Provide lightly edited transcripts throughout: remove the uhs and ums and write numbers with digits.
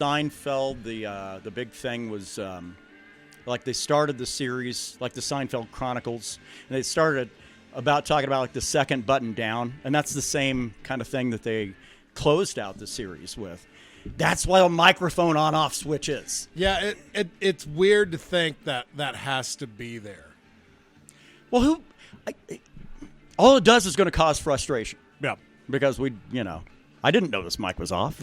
Seinfeld, the big thing was like they started the series like the Seinfeld Chronicles, and they started about talking about like the second button down, and that's the same kind of thing that they closed out the series with. That's why a microphone on-off switch is. Yeah, it's weird to think that has to be there. Well, all it does is going to cause frustration. Yeah. Because I didn't know this mic was off.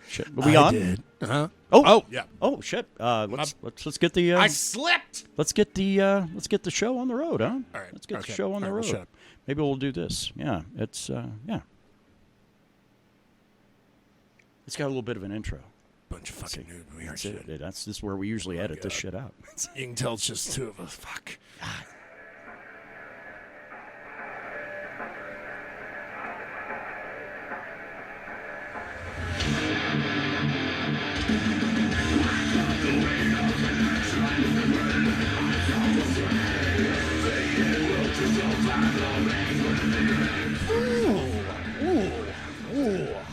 Shit. Are we on? Did. Uh-huh. Oh, yeah. Oh shit. Let's get the. I slipped. Let's get the show on the road, huh? All right. Let's get the show on the road. Shut up. Maybe we'll do this. Yeah. It's yeah. It's got a little bit of an intro. Bunch of fucking weird That's shit. it. This is where we usually edit this shit out. You can tell it's just two of us. Fuck.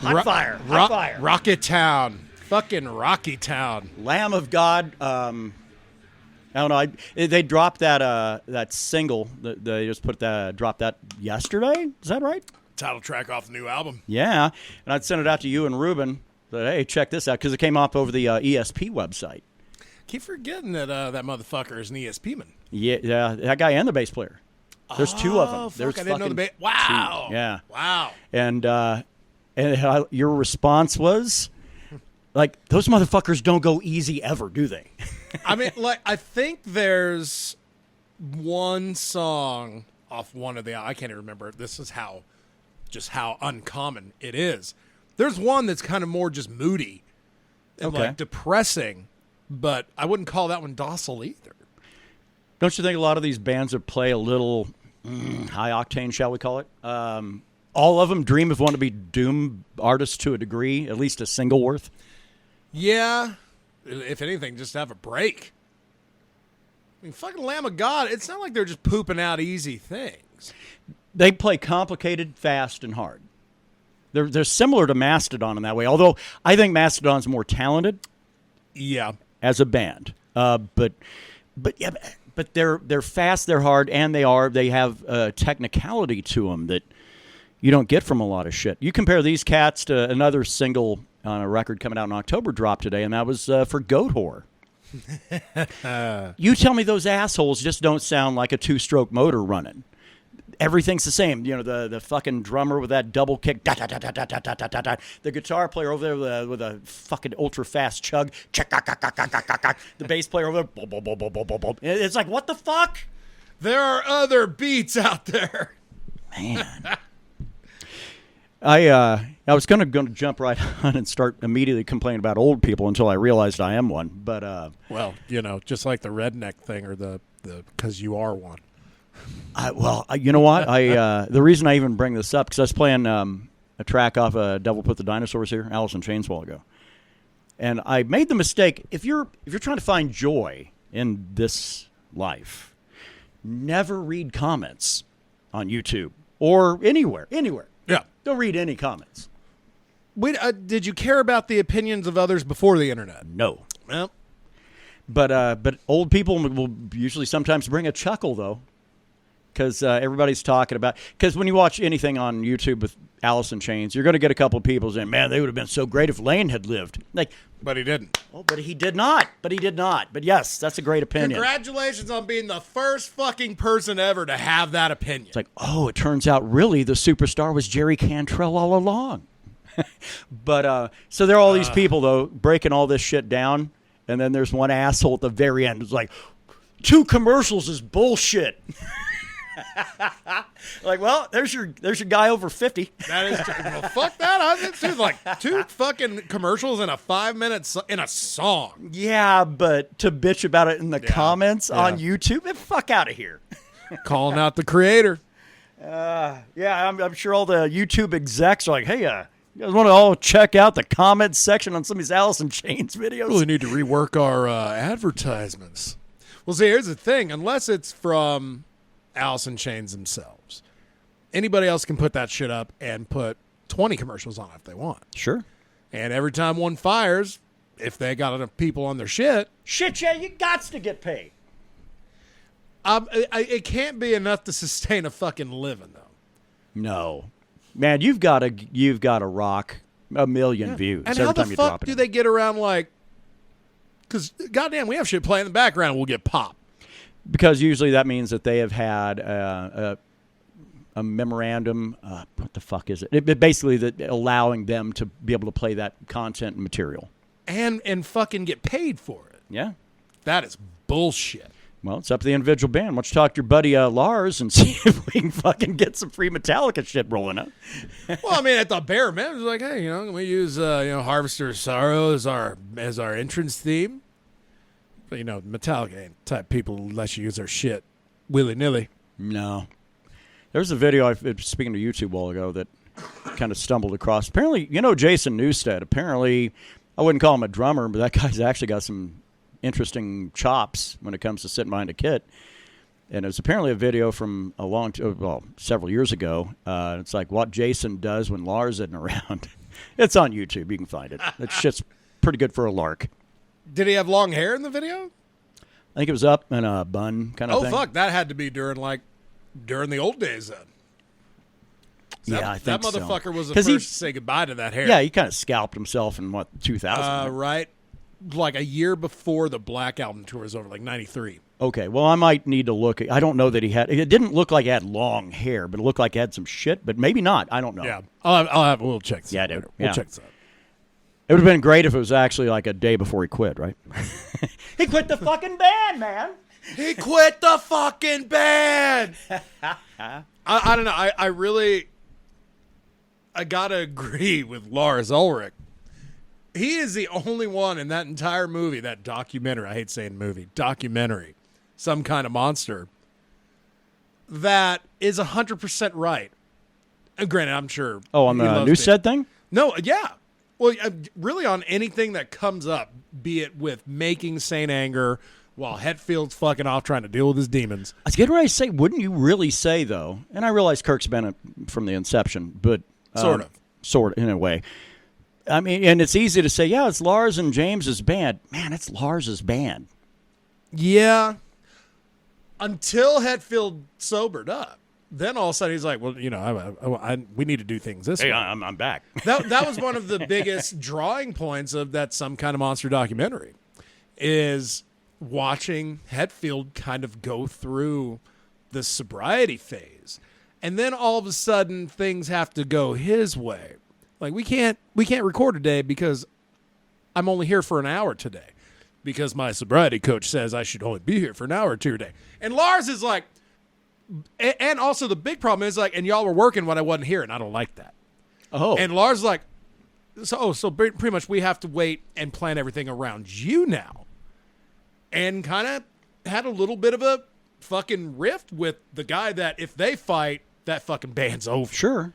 Hot fire. Hot fire. Rocket Town. Fucking Rocky Town. Lamb of God. I don't know. They dropped that single. They just dropped that yesterday. Is that right? Title track off the new album. Yeah. And I'd sent it out to you and Ruben. Said, hey, check this out, because it came off over the ESP website. Keep forgetting that that motherfucker is an ESP man. Yeah, that guy and the bass player. There's two of them. There's I didn't know the bass. Wow. Two. Yeah. Wow. And your response was, like, those motherfuckers don't go easy ever, do they? I mean, like, I think there's one song off one of the. I can't even remember. This is how uncommon it is. There's one that's kind of more just moody and like depressing, but I wouldn't call that one docile either. Don't you think a lot of these bands that play a little high octane, shall we call it? All of them dream of wanting to be doom artists to a degree, at least a single worth. Yeah, if anything, just have a break. I mean, fucking Lamb of God, it's not like they're just pooping out easy things. They play complicated, fast, and hard. They're similar to Mastodon in that way, although I think Mastodon's more talented. Yeah, as a band, but they're fast, they're hard, and they have technicality to them that you don't get from a lot of shit. You compare these cats to another single on a record coming out in October dropped today, and that was for Goat Whore. You tell me those assholes just don't sound like a two-stroke motor running. Everything's the same. You know, the fucking drummer with that double kick. Da, da, da, da, da, da, da, da, da. The guitar player over there with a fucking ultra-fast chug. The bass player over there. It's like, what the fuck? There are other beats out there. Man. I was going to jump right on and start immediately complaining about old people until I realized I am one. But well, just like the redneck thing or the because you are one. You know what? The reason I even bring this up, because I was playing a track off Devil Put the Dinosaurs here, Alice in Chains a while ago. And I made the mistake, if you're trying to find joy in this life, never read comments on YouTube or anywhere. Yeah. Don't read any comments. Wait, did you care about the opinions of others before the internet? No. Well. But old people will usually sometimes bring a chuckle, though. Because everybody's talking about... Because when you watch anything on YouTube with Alice in Chains, you're going to get a couple of people saying, man, they would have been so great if Lane had lived. Like, but he didn't. Oh, but he did not. But yes, that's a great opinion. Congratulations on being the first fucking person ever to have that opinion. It's like, oh, it turns out really the superstar was Jerry Cantrell all along. But so there are all these people, though, breaking all this shit down. And then there's one asshole at the very end who's like, 2 commercials is bullshit. Like, well, there's your guy over 50. That is well, fuck that. I've been through like 2 fucking commercials in a 5-minute in a song. Yeah, but to bitch about it in the comments on YouTube, get the fuck out of here. Calling out the creator. I'm sure all the YouTube execs are like, hey, you guys want to all check out the comments section on some of these Alice in Chains videos? Really need to rework our advertisements. Well, see, here's the thing. Unless it's from Alice in Chains themselves, anybody else can put that shit up and put 20 commercials on it if they want. Sure. And every time one fires, if they got enough people on their shit, yeah, you gots to get paid. it can't be enough to sustain a fucking living, though. No, man, you've got to rock a million views And every how time the you drop fuck it. do they get around like? Because goddamn, we have shit playing in the background, and we'll get popped. Because usually that means that they have had a memorandum. What the fuck is it? It basically that allowing them to be able to play that content and material. And fucking get paid for it. Yeah. That is bullshit. Well, it's up to the individual band. Why don't you talk to your buddy Lars and see if we can fucking get some free Metallica shit rolling up? Well, I mean, at the bare minimum, it was like, hey, can we use Harvester of Sorrow as our entrance theme? But Metallica ain't the type people who let you use their shit willy nilly. No. There's a video speaking to YouTube a while ago that kind of stumbled across. Apparently, Jason Newsted. Apparently, I wouldn't call him a drummer, but that guy's actually got some interesting chops when it comes to sitting behind a kit. And it was apparently a video from several years ago. It's like what Jason does when Lars isn't around. It's on YouTube. You can find it. That shit's pretty good for a lark. Did he have long hair in the video? I think it was up in a bun kind of thing. Oh, fuck. That had to be during the old days then. Yeah, I think that motherfucker so. was the first to say goodbye to that hair. Yeah, he kind of scalped himself in, 2000? Right. Like a year before the Black Album tour was over, like 93. Okay, well, I might need to look. I don't know that he had. It didn't look like he had long hair, but it looked like he had some shit, but maybe not. I don't know. Yeah, we'll check this out. Dude. We'll check this out. It would have been great if it was actually like a day before he quit, right? He quit the fucking band, man. He quit the fucking band. I don't know. I gotta agree with Lars Ulrich. He is the only one in that entire movie, that documentary. I hate saying movie, documentary, Some Kind of Monster, that is 100% right. And granted, I'm sure. Oh, on the Newsted thing? No, yeah. Well, really on anything that comes up, be it with making Saint Anger while Hetfield's fucking off trying to deal with his demons. I was getting ready to say, wouldn't you really say, though, and I realize Kirk's been from the inception, but Sort of, in a way. I mean, and it's easy to say, yeah, it's Lars and James's band. Man, it's Lars's band. Yeah. Until Hetfield sobered up. Then all of a sudden he's like, well, we need to do things this way. I'm back. That was one of the biggest drawing points of that Some Kind of Monster documentary, is watching Hetfield kind of go through the sobriety phase. And then all of a sudden things have to go his way. Like, we can't record today because I'm only here for an hour today because my sobriety coach says I should only be here for an hour or two a day. And Lars is like, and also the big problem is like, and y'all were working when I wasn't here, and I don't like that. Oh. And Lars is like, so pretty much we have to wait and plan everything around you now. And kind of had a little bit of a fucking rift with the guy that if they fight, that fucking band's over. Sure.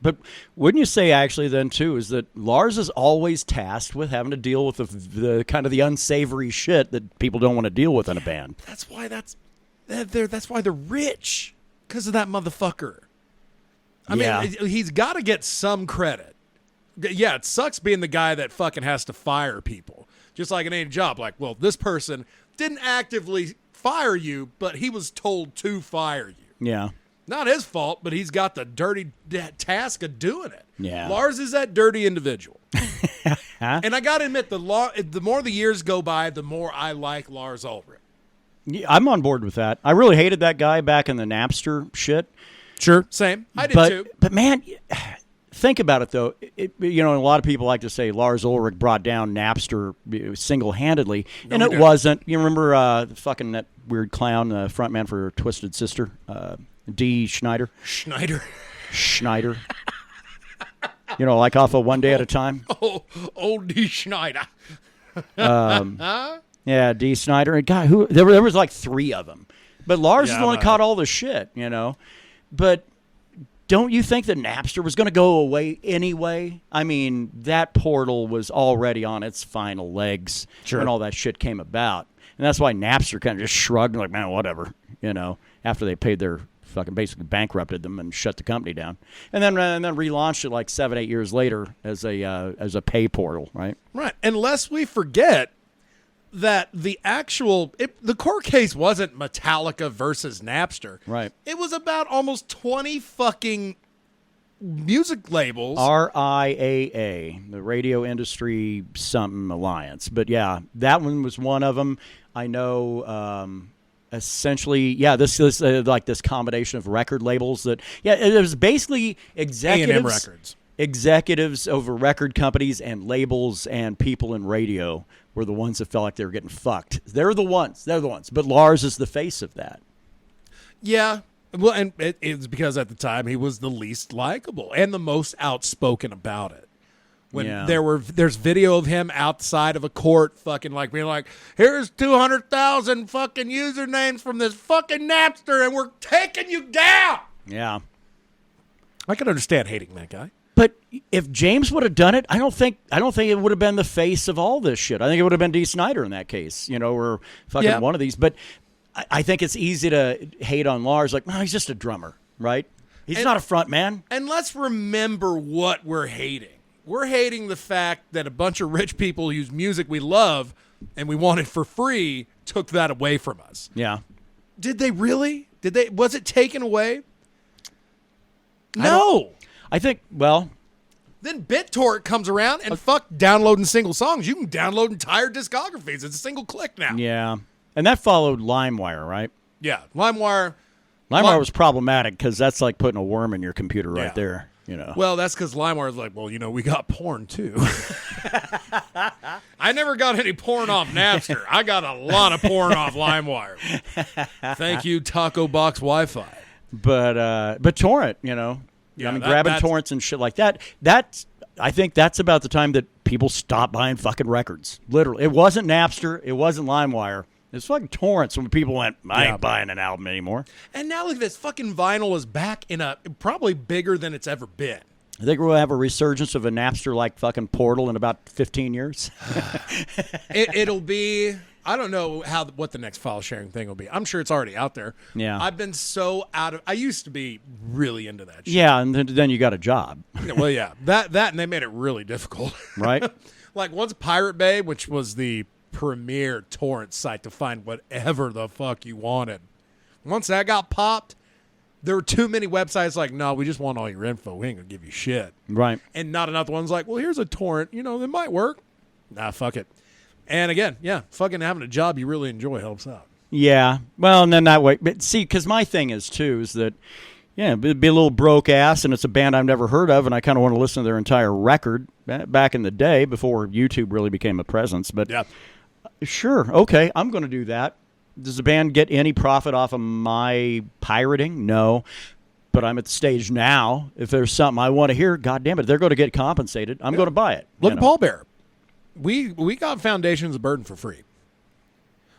But wouldn't you say actually then too is that Lars is always tasked with having to deal with the kind of the unsavory shit that people don't want to deal with in a band. That's why they're rich, because of that motherfucker. I mean, he's got to get some credit. Yeah, it sucks being the guy that fucking has to fire people, just like in any job. Like, well, this person didn't actively fire you, but he was told to fire you. Yeah. Not his fault, but he's got the dirty task of doing it. Yeah. Lars is that dirty individual. And I got to admit, the more the years go by, the more I like Lars Ulrich. Yeah, I'm on board with that. I really hated that guy back in the Napster shit. Sure. Same. I did too. But man, think about it though. A lot of people like to say Lars Ulrich brought down Napster single-handedly, and it wasn't. You remember fucking that weird clown, frontman for Twisted Sister, D. Schneider? Schneider. Like off of One Day at a Time. Oh, old D. Schneider. Yeah, D. Snyder. And guy who there was like three of them, but Lars is the one that caught all the shit, But don't you think that Napster was going to go away anyway? I mean, that portal was already on its final legs when all that shit came about, and that's why Napster kind of just shrugged, like, man, whatever, after they paid their fucking basically bankrupted them and shut the company down, and then relaunched it like 7-8 years later as a pay portal, right? Right. Unless we forget that the court case wasn't Metallica versus Napster. Right. It was about almost 20 fucking music labels. RIAA, the Radio Industry Something Alliance. But yeah, that one was one of them. I know. Essentially, yeah, this is like this combination of record labels that, yeah, it was basically A&M Records. Executives over record companies and labels and people in radio were the ones that felt like they were getting fucked. They're the ones. But Lars is the face of that. Yeah. Well, and it's because at the time he was the least likable and the most outspoken about it. When there's video of him outside of a court fucking like being like, here's 200,000 fucking usernames from this fucking Napster and we're taking you down. Yeah. I can understand hating that guy. But if James would have done it, I don't think it would have been the face of all this shit. I think it would have been Dee Snider in that case, or fucking one of these. But I think it's easy to hate on Lars. Like, no, he's just a drummer, right? He's not a front man. And let's remember what we're hating. We're hating the fact that a bunch of rich people whose music we love and we wanted for free took that away from us. Yeah. Did they really? Was it taken away? No. I think, well. Then BitTorrent comes around and fuck downloading single songs. You can download entire discographies. It's a single click now. Yeah. And that followed LimeWire, right? Yeah. LimeWire was problematic because that's like putting a worm in your computer right there. Well, that's because LimeWire is like, well, we got porn too. I never got any porn off Napster. I got a lot of porn off LimeWire. Thank you, Taco Box Wi-Fi. But torrent, Yeah, grabbing torrents and shit like that. I think that's about the time that people stopped buying fucking records. Literally, it wasn't Napster, it wasn't LimeWire. It's fucking torrents when people went, I ain't buying an album anymore. And now look at this. Fucking vinyl is back in probably bigger than it's ever been. I think we'll have a resurgence of a Napster-like fucking portal in about 15 years. It'll be, I don't know what the next file sharing thing will be. I'm sure it's already out there. Yeah. I've been so I used to be really into that shit. Yeah, and then you got a job. Well, yeah. That and they made it really difficult. Right? Like once Pirate Bay, which was the premier torrent site to find whatever the fuck you wanted. Once that got popped, there were too many websites like, no, we just want all your info. We ain't going to give you shit. Right. And not enough ones like, well, here's a torrent. It might work. Nah, fuck it. And again, yeah, fucking having a job you really enjoy helps out. Yeah. Well, and then that way. But see, because my thing is, too, is that, yeah, it'd be a little broke ass, and it's a band I've never heard of, and I kind of want to listen to their entire record back in the day before YouTube really became a presence. But yeah. Sure. Okay. I'm going to do that. Does the band get any profit off of my pirating? No. But I'm at the stage now. If there's something I want to hear, God damn it, they're going to get compensated. I'm going to buy it. Look at Paul Bear. We got Foundation's Burden for free.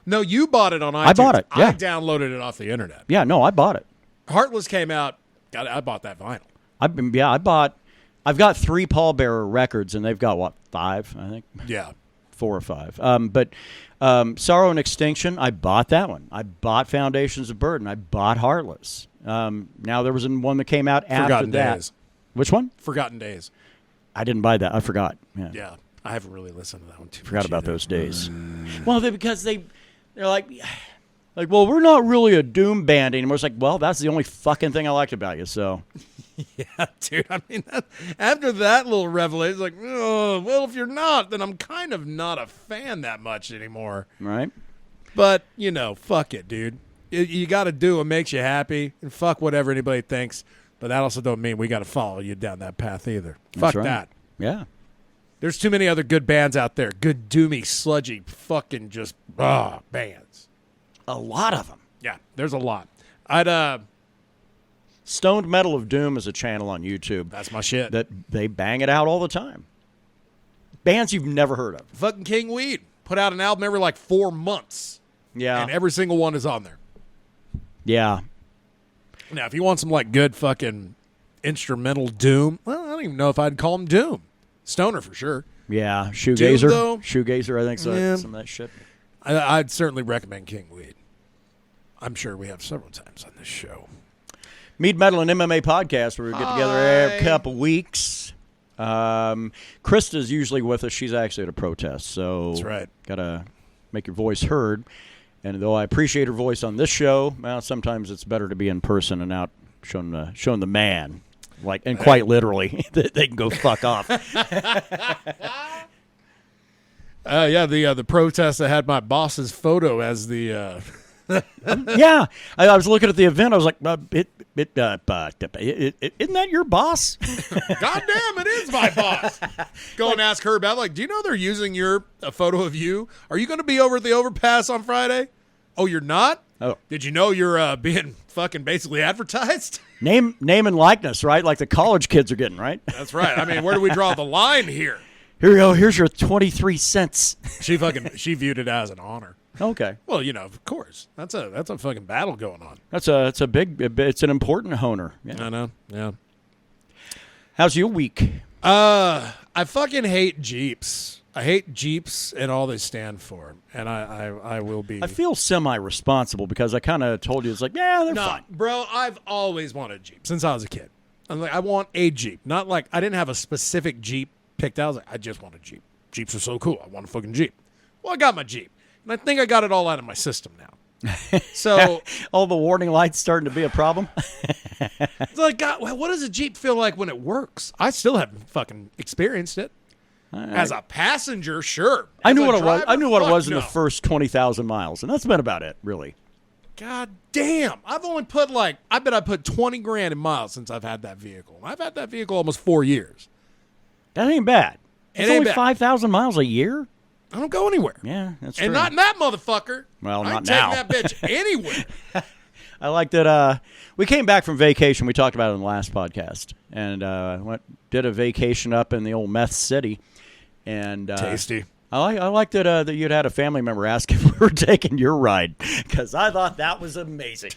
No, you bought it on iTunes. I bought it. Yeah. I downloaded it off the internet. Yeah, no, I bought it. Heartless came out. I bought that vinyl. I've got 3 Paul Bearer records, and they've got, what, 5, I think? Yeah. 4 or 5. But Sorrow and Extinction, I bought that one. I bought Foundations of Burden. I bought Heartless. Now there was one that came out after Forgotten that. Days. Which one? Forgotten Days. I didn't buy that. I forgot. Yeah. I haven't really listened to that one too Forgot much about either. those days. Well, because they're like, well, we're not really a doom band anymore. It's like, well, that's the only fucking thing I liked about you, so. Yeah, dude. I mean, after that little revelation, it's like, oh, well, if you're not, then I'm kind of not a fan that much anymore. Right. But, fuck it, dude. You got to do what makes you happy, and fuck whatever anybody thinks. But that also don't mean we got to follow you down that path either. Fuck right. that. Yeah. There's too many other good bands out there. Good, doomy, sludgy, fucking just bands. A lot of them. Yeah, there's a lot. Stoned Metal of Doom is a channel on YouTube. That's my shit. That they bang it out all the time. Bands you've never heard of. Fucking King Weed put out an album every 4 months. Yeah. And every single one is on there. Yeah. Now, if you want some good fucking instrumental doom, well, I don't even know if I'd call them doom. Stoner for sure. Yeah. Shoegazer. Doom, though? Shoegazer, I think so. Yeah. Some of that shit. I'd certainly recommend King Weed. I'm sure we have several times on this show. Mead, Metal, and MMA podcast where we get together every couple weeks. Krista's usually with us. She's actually at a protest, so That's right. Gotta make your voice heard. And though I appreciate her voice on this show, well, sometimes it's better to be in person and out showing the man, and quite literally, they can go fuck off. The protest that had my boss's photo as the. Yeah, I was looking at the event. I was like, isn't that your boss? God damn, it is my boss. Go and ask her about, do you know they're using a photo of you? Are you going to be over at the overpass on Friday? Oh, you're not? Oh. Did you know you're being fucking basically advertised? Name and likeness, right? Like the college kids are getting, right? That's right. I mean, where do we draw the line here? Here you go. Here's your 23 cents. She viewed it as an honor. Okay. Well, of course. That's a fucking battle going on. It's an important honer. Yeah. I know. Yeah. How's your week? I fucking hate Jeeps. I hate Jeeps and all they stand for. And I will be. I feel semi-responsible because I kind of told you it's like, yeah, they're fine. Bro, I've always wanted a Jeep since I was a kid. I'm like, I want a Jeep. Not like I didn't have a specific Jeep picked out. I was like, I just want a Jeep. Jeeps are so cool. I want a fucking Jeep. Well, I got my Jeep. And I think I got it all out of my system now. So all the warning lights starting to be a problem. It's like, God, what does a Jeep feel like when it works? I still haven't fucking experienced it. As a passenger, sure. I knew what it was. I knew what it was in the first 20,000 miles, and that's been about it, really. God damn! I've only put I bet I put 20 grand in miles since I've had that vehicle. I've had that vehicle almost 4 years. That ain't bad. It's ain't only bad. 5,000 miles a year. I don't go anywhere. Yeah, that's true. And not in that motherfucker. Well, I not ain't now. taking that bitch anywhere. I like that. We came back from vacation. We talked about it in the last podcast, and did a vacation up in the old meth city. And Tasty. I like that that you'd had a family member ask if we were taking your ride because I thought that was amazing.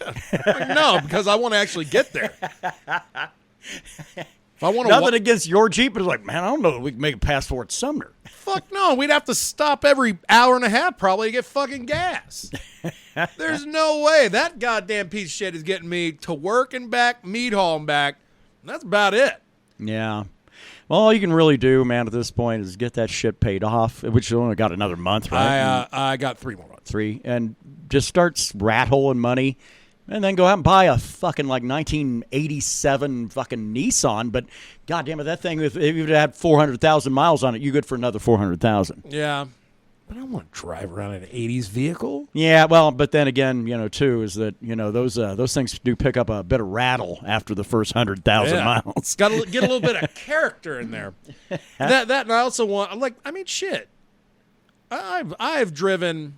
No, because I want to actually get there. If I want nothing against your Jeep, but it's like, man, I don't know that we can make it past Fort Sumner. Fuck no, we'd have to stop every hour and a half probably to get fucking gas. There's no way that goddamn piece of shit is getting me to work and back, meat haul and back. And that's about it. Yeah. Well, all you can really do, man, at this point is get that shit paid off, which you only got another month, right? I got 3 more months. 3. And just start rat-holing money. And then go out and buy a fucking 1987 fucking Nissan. But goddamn it, that thing, if it had 400,000 miles on it, you good for another 400,000. Yeah. But I don't want to drive around in an 80s vehicle. Yeah, well, but then again, too, is that, those things do pick up a bit of rattle after the first 100,000 miles. Got to get a little bit of character in there. that and I also want, shit. I've driven...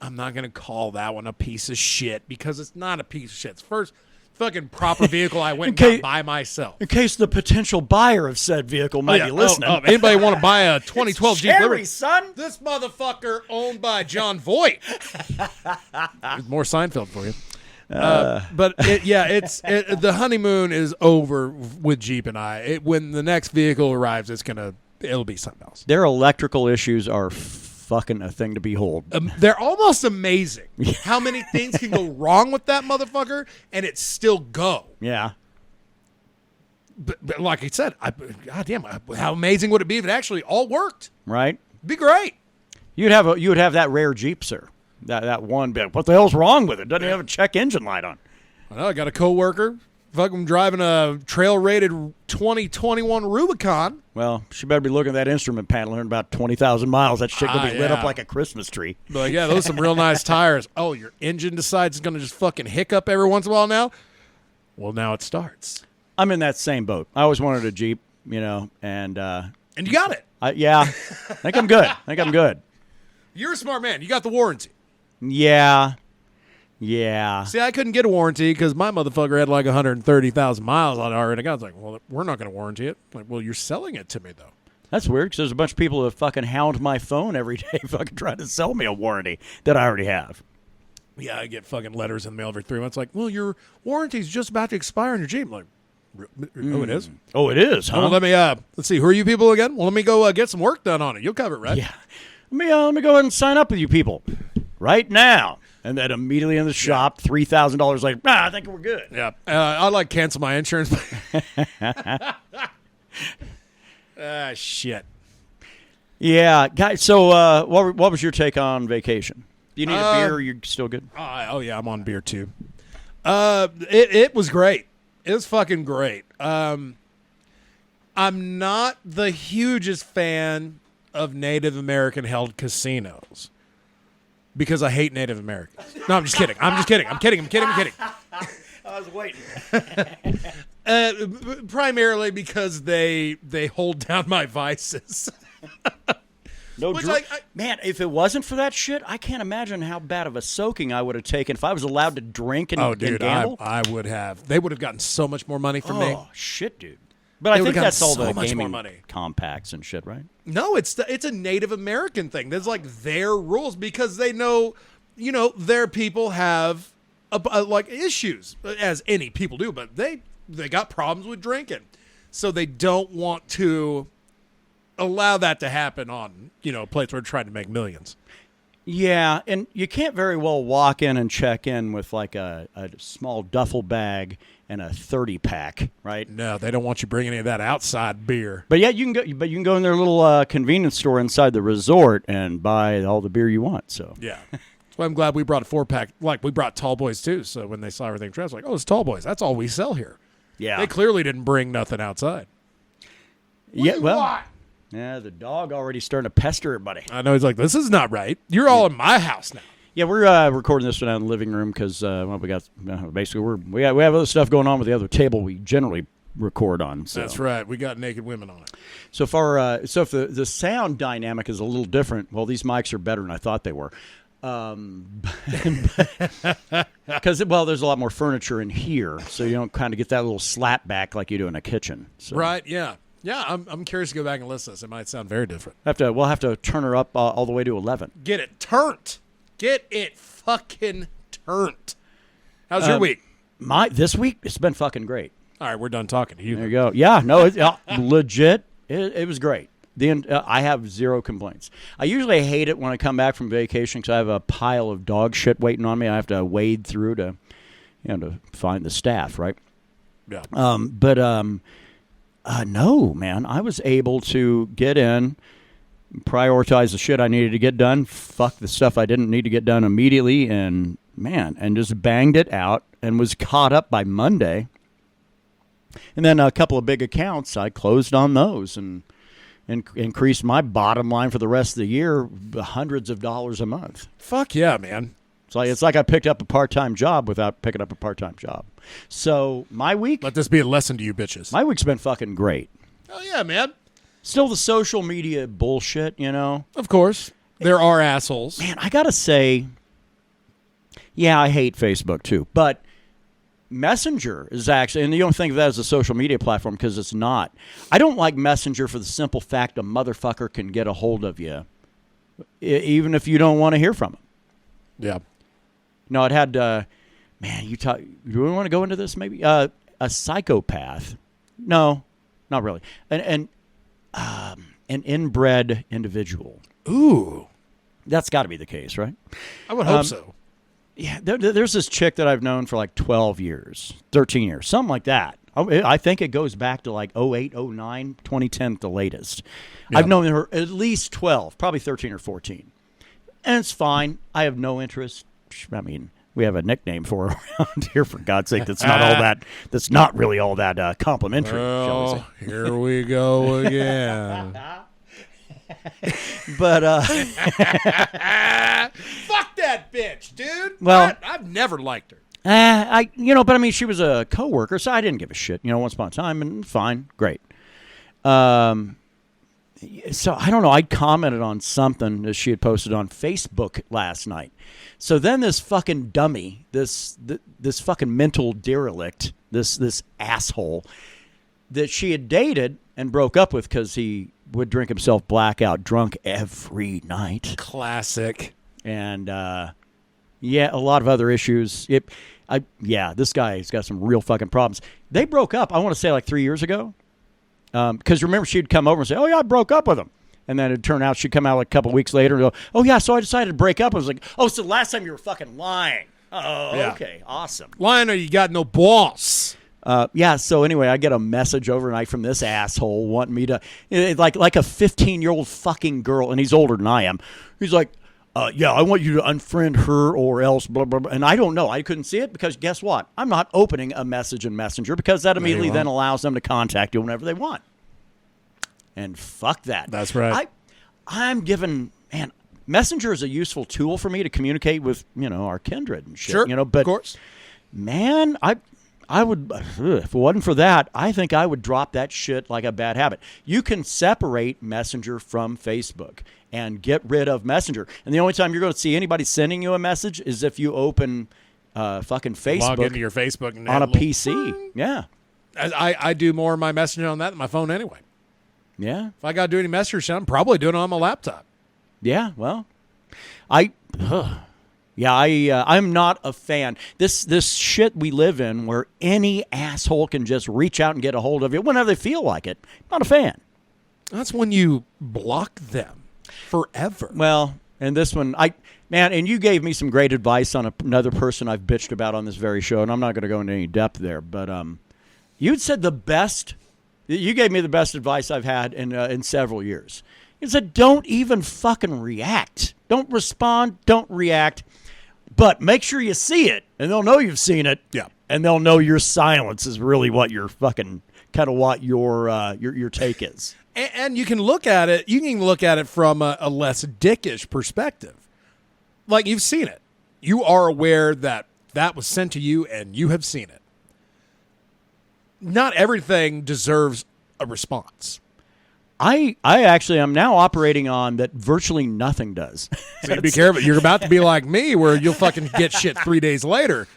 I'm not going to call that one a piece of shit because it's not a piece of shit. It's the first fucking proper vehicle I went and got by myself. In case the potential buyer of said vehicle might be listening. Anybody want to buy a 2012 Jeep Liberty? Son? This motherfucker owned by John Voight. There's more Seinfeld for you. But the honeymoon is over with Jeep and I. When the next vehicle arrives, it'll be something else. Their electrical issues are fucking a thing to behold. They're almost amazing how many things can go wrong with that motherfucker and it still go. Yeah. But like I said, goddamn, how amazing would it be if it actually all worked? Right. It'd be great. You would have that rare Jeep, sir. That one bit. What the hell's wrong with it? Doesn't even have a check engine light on. I got a coworker. Fucking driving a trail-rated 2021 Rubicon. Well, she better be looking at that instrument panel in about 20,000 miles. That shit could be lit up like a Christmas tree. But yeah, those are some real nice tires. Oh, your engine decides it's going to just fucking hiccup every once in a while now? Well, now it starts. I'm in that same boat. I always wanted a Jeep, and... And you got it. Yeah. I think I'm good. You're a smart man. You got the warranty. Yeah. See, I couldn't get a warranty because my motherfucker had 130,000 miles on it already. I was like, well, we're not going to warranty it. Like, well, you're selling it to me, though. That's weird because there's a bunch of people that fucking hound my phone every day fucking trying to sell me a warranty that I already have. Yeah, I get fucking letters in the mail every 3 months like, well, your warranty's just about to expire on your Jeep. I'm like, oh, it is? Oh, it is, huh? Well, let me, let's see, who are you people again? Well, let me go get some work done on it. You'll cover it, right? Yeah. Let me go ahead and sign up with you people right now. And then immediately in the shop, $3,000 like, I think we're good. Yeah. I'd like cancel my insurance. Shit. Yeah, guys. So, what was your take on vacation? Do you need a beer? Or you're still good? Oh yeah, I'm on beer too. It was great. It was fucking great. I'm not the hugest fan of Native American held casinos because I hate Native Americans. No, I'm just kidding. I'm kidding. I was waiting. Primarily because they hold down my vices. No, man, if it wasn't for that shit, I can't imagine how bad of a soaking I would have taken if I was allowed to drink and, and gamble. I would have. They would have gotten so much more money from me. Oh, shit, dude. But I think that's all the gaming money. compacts and shit, right? No, it's a Native American thing. There's like their rules because they know, their people have like issues, as any people do, but they got problems with drinking. So they don't want to allow that to happen on, a place where they're trying to make millions. Yeah, and you can't very well walk in and check in with like a small duffel bag and a 30-pack, right? No, they don't want you bringing any of that outside beer. But yeah, you can go in their little convenience store inside the resort and buy all the beer you want. So yeah, that's why I'm glad we brought a 4-pack. Like we brought Tall Boys too. So when they saw everything, I was like, "Oh, it's Tall Boys. That's all we sell here." Yeah, they clearly didn't bring nothing outside. Yeah, the dog already starting to pester everybody. I know, he's like, "This is not right. You're all in my house now." Yeah, we're recording this one out in the living room because we got basically we have other stuff going on with the other table we generally record on. So. That's right. We got naked women on it. So if the sound dynamic is a little different, well, these mics are better than I thought they were. Because there's a lot more furniture in here, so you don't kind of get that little slap back like you do in a kitchen. So. Right? Yeah. Yeah, I'm curious to go back and listen to this. It might sound very different. We'll have to turn her up all the way to 11. Get it turned. Get it fucking turned. How's your week? This week, it's been fucking great. All right, we're done talking to you. There you go. Yeah, no, it's legit. It was great. I have zero complaints. I usually hate it when I come back from vacation because I have a pile of dog shit waiting on me. I have to wade through to find the staff, right? Yeah. No, man. I was able to get in, prioritize the shit I needed to get done, fuck the stuff I didn't need to get done immediately, and just banged it out and was caught up by Monday. And then a couple of big accounts, I closed on those and increased my bottom line for the rest of the year hundreds of dollars a month. Fuck yeah, man. It's like I picked up a part-time job without picking up a part-time job. So my week... Let this be a lesson to you bitches. My week's been fucking great. Oh, yeah, man. Still the social media bullshit, Of course. There are assholes. Man, I got to say, yeah, I hate Facebook too. But Messenger is actually... And you don't think of that as a social media platform because it's not. I don't like Messenger for the simple fact a motherfucker can get a hold of you even if you don't want to hear from him. Yeah. No, it had, do we want to go into this maybe? A psychopath. No, not really. An inbred individual. Ooh. That's got to be the case, right? I would hope so. Yeah, there's this chick that I've known for like 12 years, 13 years, something like that. I think it goes back to like 08, 09, 2010 the latest. Yeah. I've known her at least 12, probably 13 or 14. And it's fine. I have no interest. I mean, we have a nickname for her around here, for God's sake. That's not all that. That's not really all that complimentary. Well, shall we say. Here we go again. But fuck that bitch, dude. Well, I've never liked her. But I mean, she was a coworker, so I didn't give a shit. Once upon a time, and fine, great. So I don't know. I commented on something that she had posted on Facebook last night. So then this fucking dummy, this fucking mental derelict, this asshole that she had dated and broke up with because he would drink himself blackout drunk every night. Classic. And a lot of other issues. This guy's got some real fucking problems. They broke up. I want to say like 3 years ago. Because remember, she'd come over and say, "Oh yeah, I broke up with him," And then it turned out she'd come out like a couple weeks later and go, oh, yeah, so I decided to break up. I was like, oh, so last time you were fucking lying. Oh, Yeah. okay, awesome. Lying or you got no balls. Yeah, so anyway, I get a message overnight from this asshole wanting me to, like a 15-year-old fucking girl, and he's older than I am. He's like, yeah, I want you to unfriend her or else, blah, blah, blah. And I don't know. I couldn't see it because guess what? I'm not opening a message in Messenger because that immediately then allows them to contact you whenever they want. And fuck that. That's right. I'm given, man, Messenger is a useful tool for me to communicate with, our kindred and shit. Sure, But of course. Man, I would, if it wasn't for that, I think I would drop that shit like a bad habit. You can separate Messenger from Facebook and get rid of Messenger. And the only time you're going to see anybody sending you a message is if you open fucking Facebook. Log into your Facebook and on a PC. Yeah. I do more of my Messenger on that than my phone anyway. Yeah. If I got to do any Messenger shit, I'm probably doing it on my laptop. Yeah, well, I'm not a fan. This shit we live in where any asshole can just reach out and get a hold of you whenever they feel like it. Not a fan. That's when you block them forever. Well, and this one, and you gave me some great advice on another person I've bitched about on this very show, and I'm not going to go into any depth there, but you'd said you gave me the best advice I've had in several years. You said, don't even fucking react. Don't respond. Don't react. But make sure you see it, and they'll know you've seen it. Yeah. And they'll know your silence is really what your fucking kind of what your take is. And you can look at it. You can look at it from a less dickish perspective. Like you've seen it. You are aware that was sent to you, and you have seen it. Not everything deserves a response. I actually am now operating on that virtually nothing does. So you be careful. You're about to be like me where you'll fucking get shit 3 days later.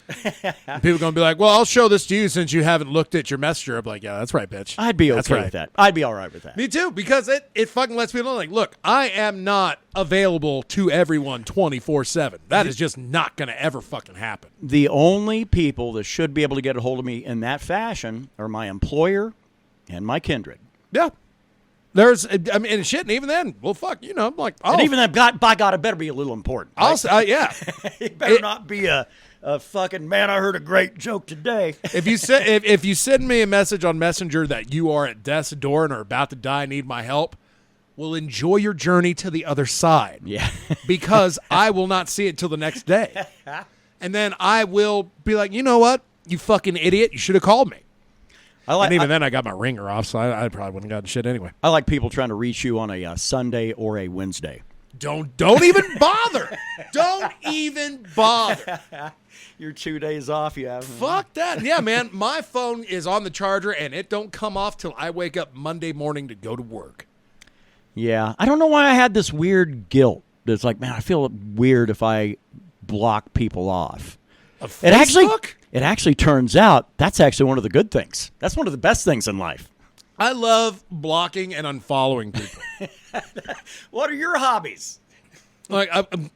And people are going to be like, well, I'll show this to you since you haven't looked at your messenger. I'm like, yeah, that's right, bitch. I'd be That's okay right. with that. I'd be all right with that. Me too, because it fucking lets people know, like, look, I am not available to everyone 24/7. That is just not going to ever fucking happen. The only people that should be able to get a hold of me in that fashion are my employer and my kindred. Yeah. And shit, and even then, well, fuck, I'm like, oh. And even then, by God, it better be a little important. Right? I'll say, yeah. It better not be a fucking, man, I heard a great joke today. If you send me a message on Messenger that you are at death's door and are about to die and need my help, well, enjoy your journey to the other side. Yeah. Because I will not see it till the next day. And then I will be like, you know what? You fucking idiot. You should have called me. And even then, I got my ringer off, so I probably wouldn't have gotten shit anyway. I like people trying to reach you on a Sunday or a Wednesday. Don't even bother. Don't even bother. You're 2 days off, you have. Fuck that. Yeah, man. My phone is on the charger, and it don't come off till I wake up Monday morning to go to work. Yeah. I don't know why I had this weird guilt. It's like, man, I feel weird if I block people off. It actually turns out that's actually one of the good things. That's one of the best things in life. I love blocking and unfollowing people. What are your hobbies? Like,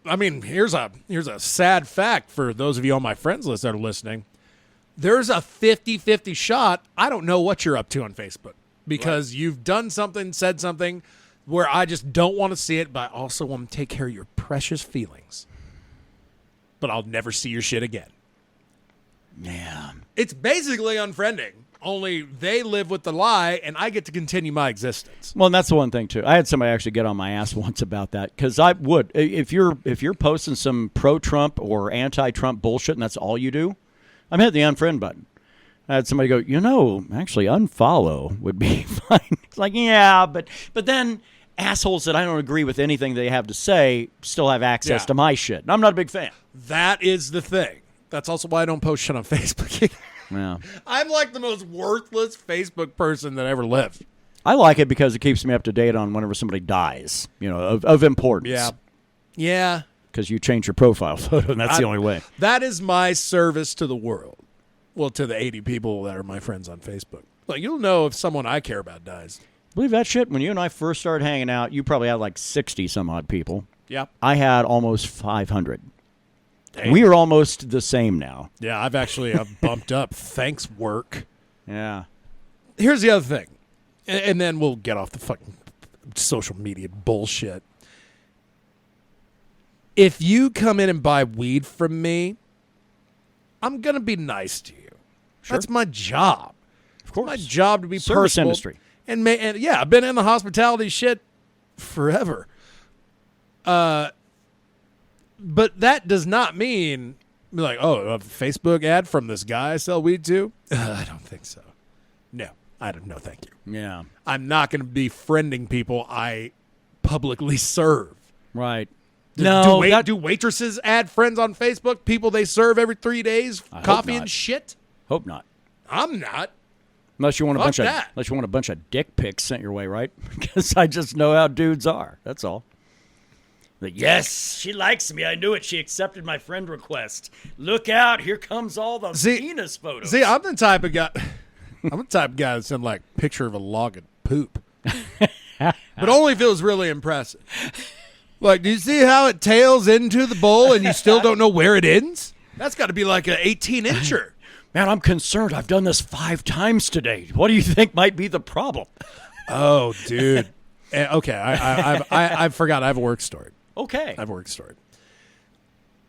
I mean, here's a sad fact for those of you on my friends list that are listening. There's a 50-50 shot. I don't know what you're up to on Facebook because you've done something, said something where I just don't want to see it, but I also want to take care of your precious feelings. But I'll never see your shit again. Man. It's basically unfriending, only they live with the lie, and I get to continue my existence. Well, and that's the one thing, too. I had somebody actually get on my ass once about that, because I would. If you're posting some pro-Trump or anti-Trump bullshit and that's all you do, I'm hitting the unfriend button. I had somebody go, actually unfollow would be fine. It's like, yeah, but then assholes that I don't agree with anything they have to say still have access to my shit. And I'm not a big fan. That is the thing. That's also why I don't post shit on Facebook. Yeah. I'm like the most worthless Facebook person that ever lived. I like it because it keeps me up to date on whenever somebody dies, of importance. Yeah. Yeah. Because you change your profile photo, and that's the only way. That is my service to the world. Well, to the 80 people that are my friends on Facebook. Like, you'll know if someone I care about dies. Believe that shit? When you and I first started hanging out, you probably had like 60 some odd people. Yep. I had almost 500. Dang. We are almost the same now. Yeah, I've actually bumped up. Thanks, work. Yeah. Here's the other thing, and then we'll get off the fucking social media bullshit. If you come in and buy weed from me, I'm going to be nice to you. Sure. That's my job. Of course. My job to be Service personal. industry. And yeah, I've been in the hospitality shit forever. But that does not mean like, oh, a Facebook ad from this guy I sell weed to? I don't think so. No, no, thank you. Yeah. I'm not going to be friending people I publicly serve. Right. Do waitresses add friends on Facebook? People they serve every 3 days, coffee and shit? Hope not. I'm not. Unless you want Fuck a bunch of dick pics sent your way, right? Because I just know how dudes are. That's all. Like, yes, she likes me. I knew it. She accepted my friend request. Look out! Here comes all the penis photos. See, I'm the type of guy. That send like picture of a log of poop, but only if it was really impressive. Like, do you see how it tails into the bowl and you still don't know where it ends? That's got to be like an 18-incher. Man, I'm concerned. I've done this 5 times today. What do you think might be the problem? Oh, dude. Okay, I forgot. I have a work story. Okay. I have a work story.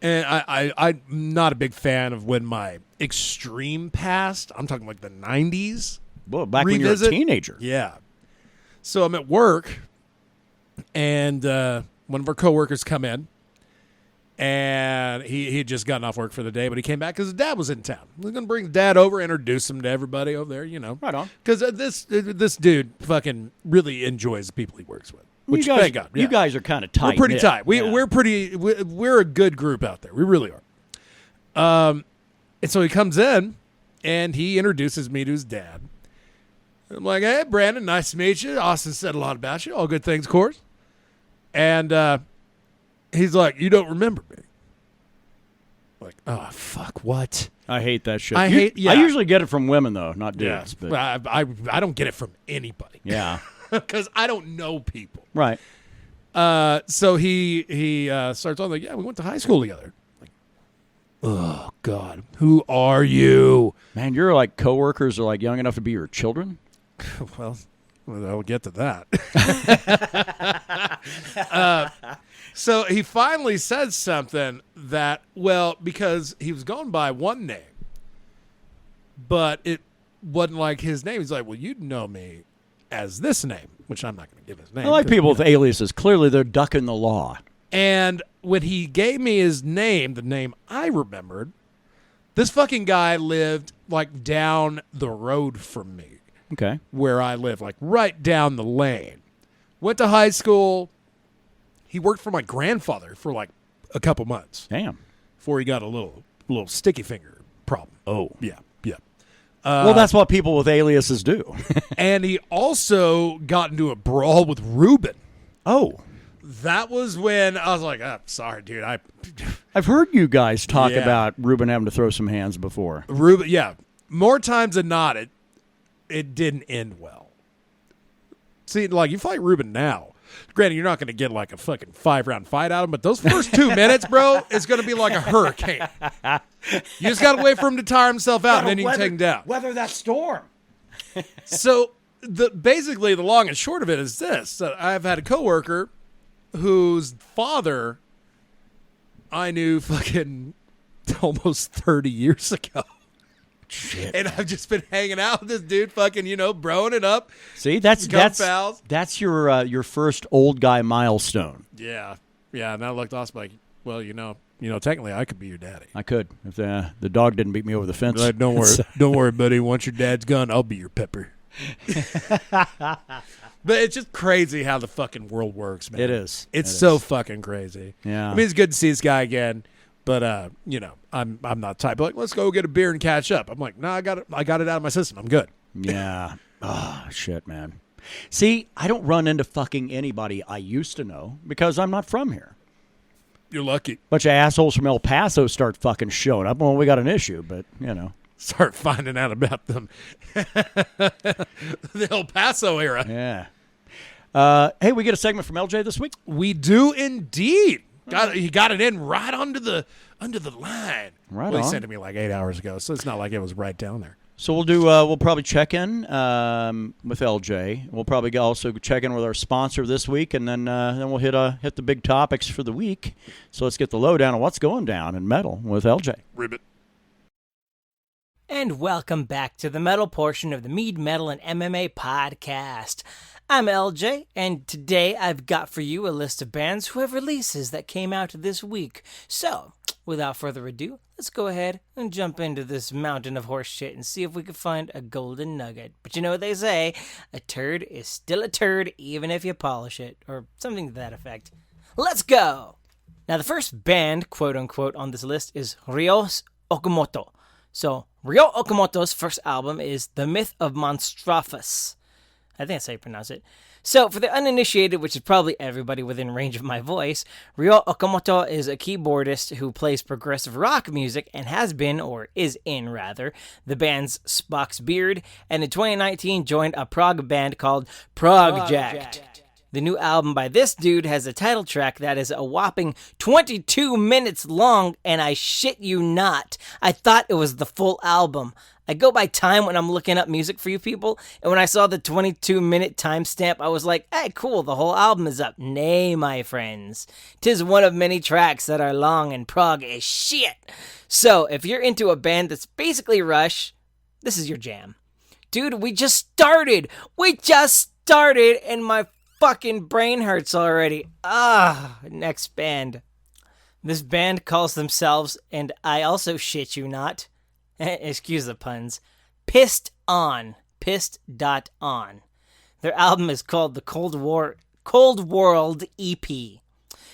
And I'm not a big fan of when my extreme past, I'm talking like the 90s. Well, back when you were a teenager. Yeah. So I'm at work, and one of our coworkers come in, and he had just gotten off work for the day, but he came back because his dad was in town. We're going to bring his dad over, introduce him to everybody over there, you know. Right on. Because this dude fucking really enjoys the people he works with. Which, thank God. Yeah. You guys are kind of tight. We're pretty tight. We're a good group out there. We really are. And so he comes in, and he introduces me to his dad. I'm like, hey, Brandon, nice to meet you. Austin said a lot about you. All good things, of course. And he's like, you don't remember me. I'm like, oh, fuck, what? I hate that shit. I usually get it from women, though, not dudes. Yeah. But I don't get it from anybody. Yeah. Because I don't know people. Right. So he starts on like, yeah, we went to high school together. Like, oh, God, who are you? Man, your like coworkers are like young enough to be your children? Well, I'll get to that. So he finally says something that, well, because he was going by one name, but it wasn't like his name. He's like, well, you'd know me as this name, which I'm not going to give his name. I like people with aliases. Clearly, they're ducking the law. And when he gave me his name, the name I remembered, this fucking guy lived like down the road from me. Okay. Where I live, like right down the lane. Went to high school. He worked for my grandfather for like a couple months. Damn. Before he got a little sticky finger problem. Oh. Yeah. Well, that's what people with aliases do. And he also got into a brawl with Ruben. Oh. That was when I was like, oh, sorry, dude. I've heard you guys talk about Ruben having to throw some hands before. Ruben, yeah. More times than not, it didn't end well. See, like, you fight Ruben now. Granted, you're not going to get like a fucking 5-round fight out of him, but those first 2 minutes, bro, it's going to be like a hurricane. You just got to wait for him to tire himself out, and then you can take him down. Weather that storm. So, basically, the long and short of it is this. I've had a coworker whose father I knew fucking almost 30 years ago. Shit. And I've just been hanging out with this dude, fucking, broing it up. See, that's your first old guy milestone. Yeah. And I looked awesome like, well, technically I could be your daddy. I could if the dog didn't beat me over the fence. Like, don't worry, buddy. Once your dad's gone, I'll be your pepper. But it's just crazy how the fucking world works, man. It is. It's so fucking crazy. Yeah. I mean, it's good to see this guy again. But I'm not type like, let's go get a beer and catch up. I'm like, no, I got it out of my system. I'm good. Yeah. Oh shit, man. See, I don't run into fucking anybody I used to know because I'm not from here. You're lucky. Bunch of assholes from El Paso start fucking showing up. Well, we got an issue, but start finding out about them. The El Paso era. Yeah. Hey, we get a segment from LJ this week. We do indeed. He got it in right under the line. Right He on. sent it to me like 8 hours ago, so it's not like it was right down there. So we'll do. We'll probably check in with LJ. We'll probably also check in with our sponsor this week, and then we'll hit the big topics for the week. So let's get the lowdown on what's going down in metal with LJ. Ribbit. And welcome back to the metal portion of the Mead, Metal, and MMA podcast. I'm LJ, and today I've got for you a list of bands who have releases that came out this week. So, without further ado, let's go ahead and jump into this mountain of horse shit and see if we can find a golden nugget. But you know what they say, a turd is still a turd even if you polish it, or something to that effect. Let's go! Now the first band, quote-unquote, on this list is Rios Okumoto. So, Rios Okumoto's first album is The Myth of Monstrophus. I think that's how you pronounce it. So, for the uninitiated, which is probably everybody within range of my voice, Rios Okumoto is a keyboardist who plays progressive rock music and has been, or is in rather, the band's Spock's Beard, and in 2019 joined a prog band called Project. The new album by this dude has a title track that is a whopping 22 minutes long, and I shit you not, I thought it was the full album. I go by time when I'm looking up music for you people, and when I saw the 22-minute timestamp, I was like, hey, cool, the whole album is up. Nay, my friends. 'Tis one of many tracks that are long, and prog is shit. So, if you're into a band that's basically Rush, this is your jam. Dude, we just started, and my fucking brain hurts already. Next band. This band calls themselves, and I also shit you not, excuse the puns, Pissed On. Pissed.on. Their album is called the Cold World EP.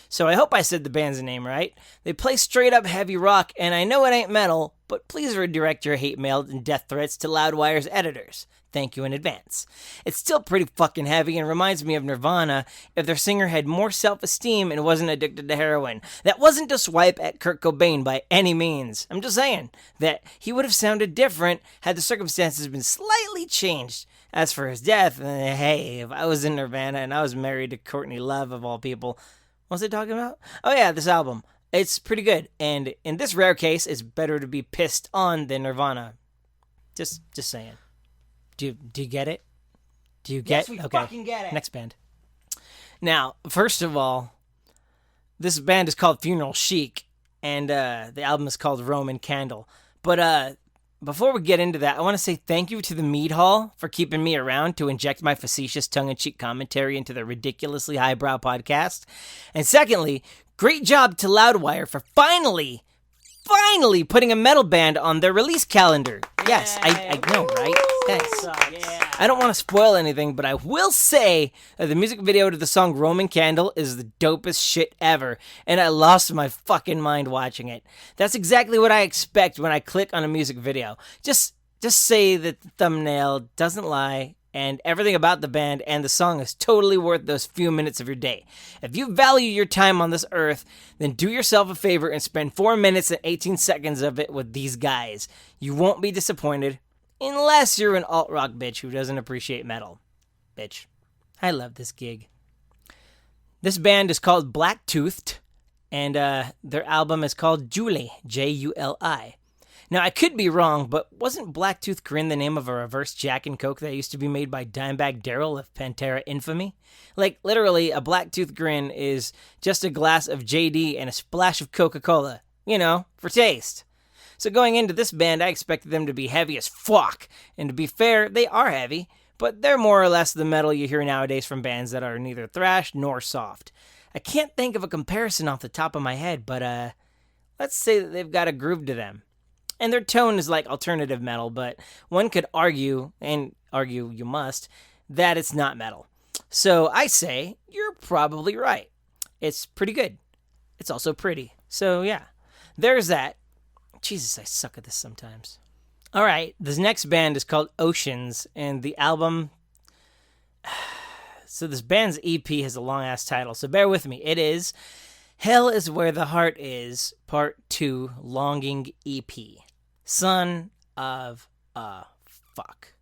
So I hope I said the band's name right. They play straight up heavy rock, and I know it ain't metal, but please redirect your hate mail and death threats to Loudwire's editors. Thank you in advance. It's still pretty fucking heavy and reminds me of Nirvana if their singer had more self-esteem and wasn't addicted to heroin. That wasn't to swipe at Kurt Cobain by any means. I'm just saying that he would have sounded different had the circumstances been slightly changed. As for his death, hey, if I was in Nirvana and I was married to Courtney Love of all people, what's it talking about? Oh yeah, this album. It's pretty good, and in this rare case, it's better to be pissed on than Nirvana. Just saying. Do you get it? Do you get? Yes, we okay. fucking get it. Next band. Now, first of all, this band is called Funeral Chic, and the album is called Roman Candle. But before we get into that, I want to say thank you to the Mead Hall for keeping me around to inject my facetious tongue-in-cheek commentary into the ridiculously highbrow podcast. And secondly, great job to Loudwire for finally putting a metal band on their release calendar. Yes, I know, right? Thanks. Yeah. I don't want to spoil anything, but I will say that the music video to the song Roman Candle is the dopest shit ever, and I lost my fucking mind watching it. That's exactly what I expect when I click on a music video. Just say that the thumbnail doesn't lie, and everything about the band and the song is totally worth those few minutes of your day. If you value your time on this earth, then do yourself a favor and spend 4 minutes and 18 seconds of it with these guys. You won't be disappointed, unless you're an alt-rock bitch who doesn't appreciate metal. Bitch. I love this gig. This band is called Blacktoothed, and their album is called Julie, Juli. Now, I could be wrong, but wasn't Blacktooth Grin the name of a reverse Jack and Coke that used to be made by Dimebag Darrell of Pantera infamy? Like, literally, a Blacktooth Grin is just a glass of JD and a splash of Coca-Cola. You know, for taste. So going into this band, I expected them to be heavy as fuck. And to be fair, they are heavy, but they're more or less the metal you hear nowadays from bands that are neither thrash nor soft. I can't think of a comparison off the top of my head, but let's say that they've got a groove to them. And their tone is like alternative metal, but one could argue, and argue you must, that it's not metal. So I say, you're probably right. It's pretty good. It's also pretty. So yeah, there's that. Jesus, I suck at this sometimes. All right, this next band is called Oceans, and the album... So this band's EP has a long-ass title, so bear with me. It is Hell is Where the Heart Is, Part 2, Longing EP. Son of a fuck.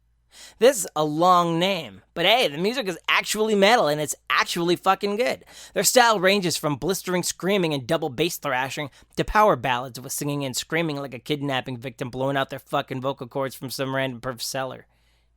This is a long name, but hey, the music is actually metal and it's actually fucking good. Their style ranges from blistering screaming and double bass thrashing to power ballads with singing and screaming like a kidnapping victim blowing out their fucking vocal cords from some random perf cellar.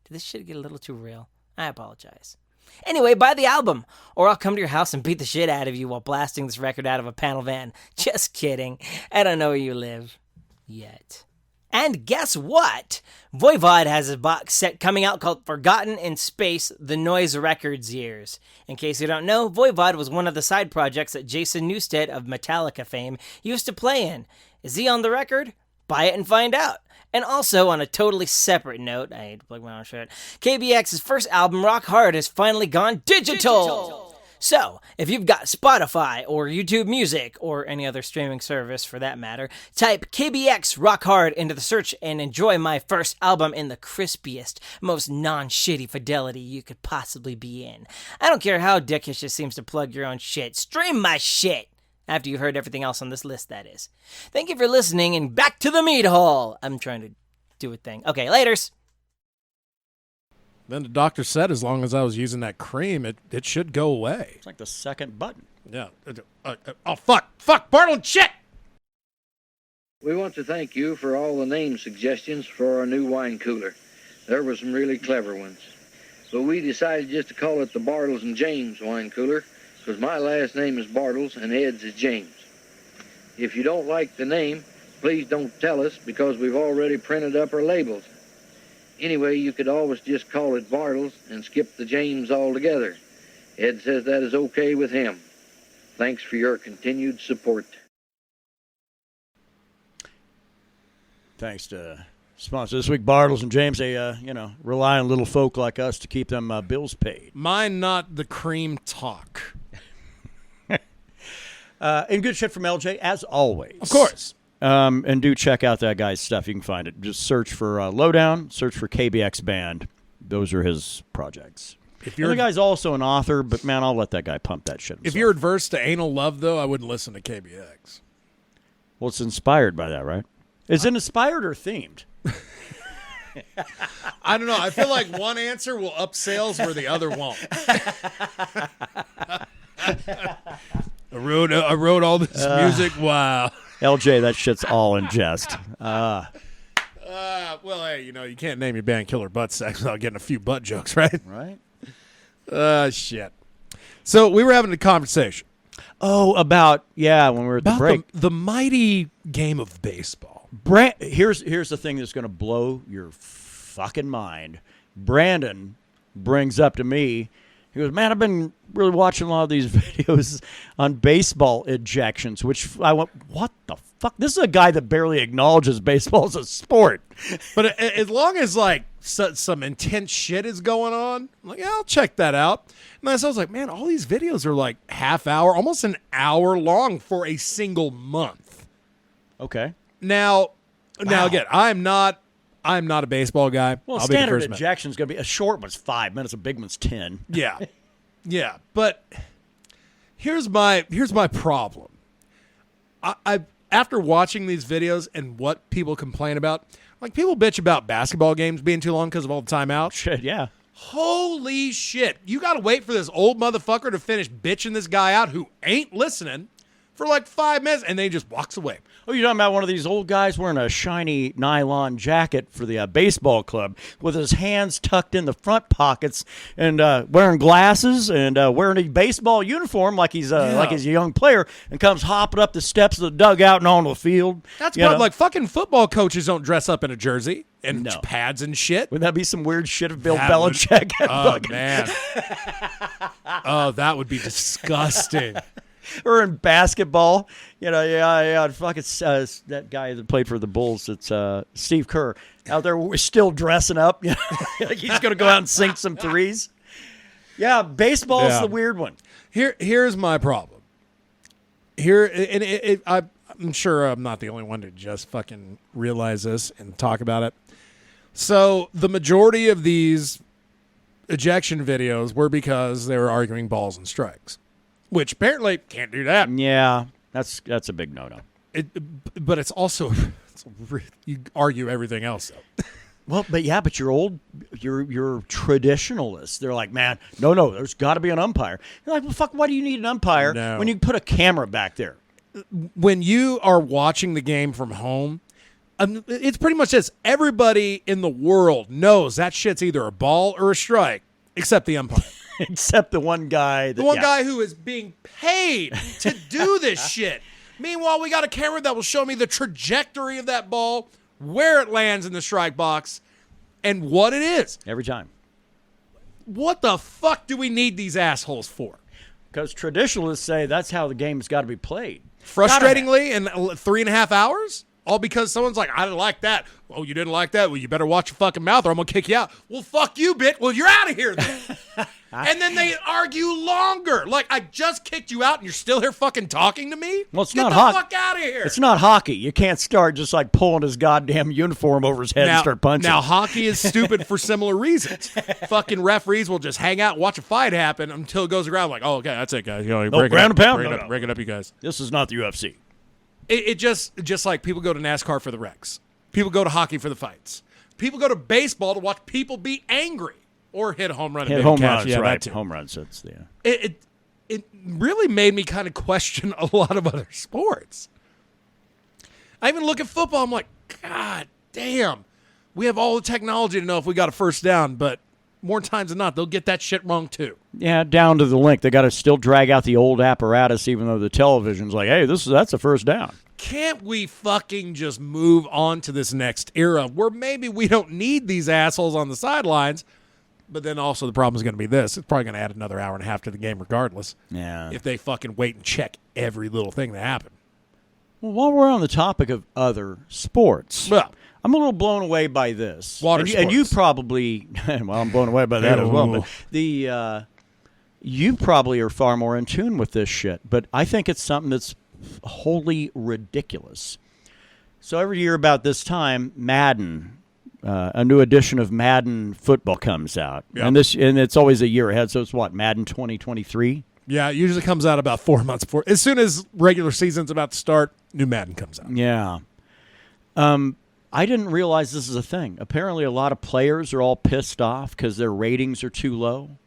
Did this shit get a little too real? I apologize. Anyway, buy the album, or I'll come to your house and beat the shit out of you while blasting this record out of a panel van. Just kidding. I don't know where you live. Yet. And guess what? Voivod has a box set coming out called Forgotten in Space, The Noise Records Years. In case you don't know, Voivod was one of the side projects that Jason Newsted of Metallica fame used to play in. Is he on the record? Buy it and find out. And also, on a totally separate note, I hate to plug my own shit, KBX's first album, Rock Hard, has finally gone digital! So, if you've got Spotify or YouTube Music or any other streaming service for that matter, type KBX Rock Hard into the search and enjoy my first album in the crispiest, most non-shitty fidelity you could possibly be in. I don't care how dickish it seems to plug your own shit. Stream my shit! After you've heard everything else on this list, that is. Thank you for listening, and back to the meat hole! I'm trying to do a thing. Okay, laters! Then the doctor said as long as I was using that cream, it should go away. It's like the second button. Yeah. Oh, fuck, Bartlett, shit! We want to thank you for all the name suggestions for our new wine cooler. There were some really clever ones. But we decided just to call it the Bartles and James wine cooler, because my last name is Bartles and Ed's is James. If you don't like the name, please don't tell us, because we've already printed up our labels. Anyway, you could always just call it Bartles and skip the James altogether. Ed says that is okay with him. Thanks for your continued support. Thanks to sponsor this week, Bartles and James. They, rely on little folk like us to keep them bills paid. Mine not the cream talk. And good shit from LJ, as always. Of course. And do check out that guy's stuff. You can find it. Just search for Lowdown, search for KBX Band. Those are his projects. And the guy's also an author, but, man, I'll let that guy pump that shit himself. If you're adverse to anal love, though, I wouldn't listen to KBX. Well, it's inspired by that, right? Is it inspired or themed? I don't know. I feel like one answer will up sales where the other won't. I wrote all this music. Wow. LJ, that shit's all in jest. Well, hey, you can't name your band Killer Butt Sex without getting a few butt jokes, right? Right. Shit. So we were having a conversation. Oh, when we were at the break. The mighty game of baseball. Here's the thing that's going to blow your fucking mind. Brandon brings up to me, he goes, man, I've been really watching a lot of these videos on baseball ejections, which I went, what the fuck? This is a guy that barely acknowledges baseball as a sport. But as long as, some intense shit is going on, I'm like, yeah, I'll check that out. And I was like, man, all these videos are half hour, almost an hour long for a single month. Okay. Now again, I'm not a baseball guy. Well, I'll standard be the first ejection is going to be, a short one's 5 minutes, a big one's 10. Yeah. Yeah. But here's my problem. I after watching these videos and what people complain about, people bitch about basketball games being too long because of all the timeouts. Shit, yeah. Holy shit. You got to wait for this old motherfucker to finish bitching this guy out who ain't listening for 5 minutes, and then he just walks away. Oh, you're talking about one of these old guys wearing a shiny nylon jacket for the baseball club with his hands tucked in the front pockets and wearing glasses and wearing a baseball uniform like he's a young player and comes hopping up the steps of the dugout and onto the field. That's fucking football coaches don't dress up in a jersey and pads and shit. Wouldn't that be some weird shit if Bill Belichick had man. That would be disgusting. Or in basketball, fucking that guy that played for the Bulls, it's Steve Kerr, out there still dressing up. Like he's going to go out and sink some threes. Yeah, baseball's the weird one. Here's my problem. I'm sure I'm not the only one to just fucking realize this and talk about it. So the majority of these ejection videos were because they were arguing balls and strikes. Which apparently can't do that. Yeah, that's a big no-no. But it's also you argue everything else though. Well, but you're traditionalists. They're like, man, no, there's got to be an umpire. You're like, well, fuck, why do you need an umpire when you can put a camera back there? When you are watching the game from home, it's pretty much this. Everybody in the world knows that shit's either a ball or a strike, except the umpire. Except the one guy. Guy who is being paid to do this shit. Meanwhile, we got a camera that will show me the trajectory of that ball, where it lands in the strike box, and what it is. Every time. What the fuck do we need these assholes for? Because traditionalists say that's how the game's got to be played. Frustratingly, in 3.5 hours? All because someone's like, I didn't like that. Oh, you didn't like that? Well, you better watch your fucking mouth or I'm going to kick you out. Well, fuck you, bitch. Well, you're out of here then. And then they argue longer. Like, I just kicked you out and you're still here fucking talking to me? Well, it's Get not the hockey. fuck out of here. It's not hockey. You can't start just like pulling his goddamn uniform over his head and start punching. Now, hockey is stupid for similar reasons. Fucking referees will just hang out and watch a fight happen until it goes around like, oh, okay, that's it, guys. Ground and pound. Break it up, you guys. This is not the UFC. It just like people go to NASCAR for the wrecks. People go to hockey for the fights. People go to baseball to watch people be angry or hit a home run. Hit home runs, yeah, right. Home runs. It really made me kind of question a lot of other sports. I even look at football. I'm like, God damn. We have all the technology to know if we got a first down, but more times than not, they'll get that shit wrong too. Yeah, down to the link. They got to still drag out the old apparatus, even though the television's like, hey, that's a first down. Can't we fucking just move on to this next era where maybe we don't need these assholes on the sidelines, but then also the problem is going to be this. It's probably going to add another hour and a half to the game regardless. Yeah. If they fucking wait and check every little thing that happened. Well, while we're on the topic of other sports, I'm a little blown away by this. Water and you probably, well, I'm blown away by that as well. But you probably are far more in tune with this shit. But I think it's something that's wholly ridiculous. So every year about this time, Madden, a new edition of Madden football comes out, and it's always a year ahead. So it's what, Madden 2023? Yeah, it usually comes out about 4 months before. As soon as regular season's about to start, new Madden comes out. Yeah. I didn't realize this is a thing. Apparently, a lot of players are all pissed off because their ratings are too low.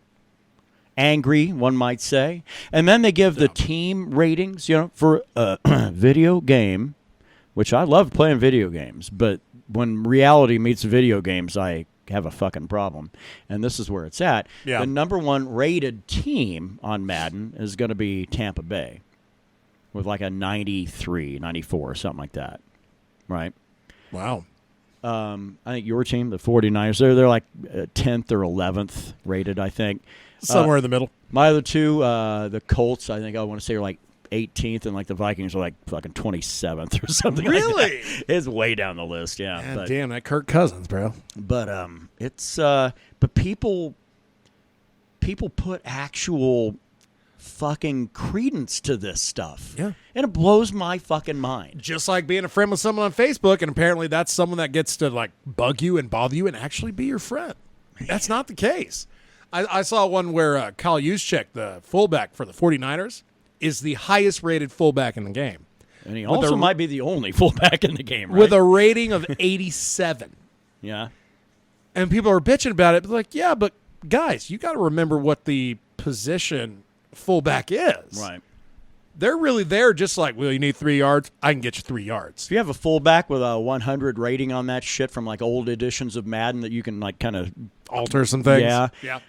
Angry, one might say. And then they give the team ratings, for a video game, which I love playing video games, but when reality meets video games, I have a fucking problem. And this is where it's at. Yeah. The number one rated team on Madden is going to be Tampa Bay with like a 93, 94, something like that. Right? Wow. I think your team, the 49ers, they're like 10th or 11th rated, I think. Somewhere in the middle. My other two, the Colts, I think I want to say are like 18th, and like the Vikings are like fucking 27th or something. Really? Like that. It's way down the list, yeah. God damn, that Kirk Cousins, bro. But it's but people put actual fucking credence to this stuff. Yeah. And it blows my fucking mind. Just like being a friend with someone on Facebook, and apparently that's someone that gets to like bug you and bother you and actually be your friend. That's not the case. I saw one where Kyle Juszczyk, the fullback for the 49ers, is the highest rated fullback in the game. And he also might be the only fullback in the game, right? With a rating of 87. Yeah. And people are bitching about it, but like, yeah, but guys, you got to remember what the position fullback is. Right. They're really there just like, well, you need 3 yards, I can get you 3 yards. If you have a fullback with a 100 rating on that shit from like old editions of Madden that you can like kind of alter some things. Yeah. Yeah.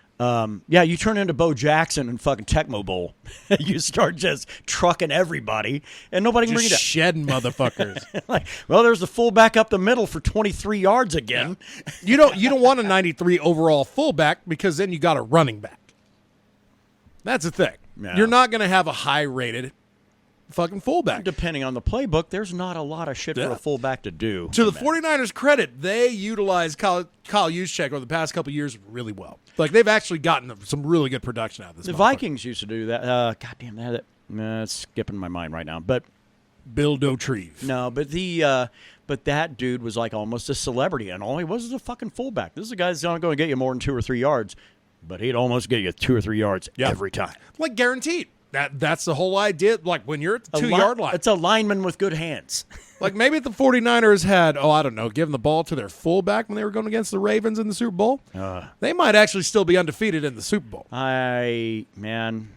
You turn into Bo Jackson in fucking Tecmo Bowl. You start just trucking everybody, and nobody can bring it up. Shedding motherfuckers. Like, well, there's the fullback up the middle for 23 yards again. Yeah. You don't want a 93 overall fullback because then you got a running back. That's the thing. Yeah. You're not going to have a high-rated fucking fullback. Depending on the playbook, there's not a lot of shit for a fullback to do. To the 49ers' credit, they utilized Kyle Juszczyk over the past couple of years really well. Like, they've actually gotten some really good production out of this. The Vikings used to do that. Goddamn, it's skipping my mind right now. But Bill Dotrieve. No, but that dude was like almost a celebrity, and all he was a fucking fullback. This is a guy that's not going to get you more than 2 or 3 yards, but he'd almost get you 2 or 3 yards every time. Like guaranteed. That's the whole idea. Like when you're at the 2-yard line. It's a lineman with good hands. Like maybe if the 49ers had, I don't know, given the ball to their fullback when they were going against the Ravens in the Super Bowl, they might actually still be undefeated in the Super Bowl. Man,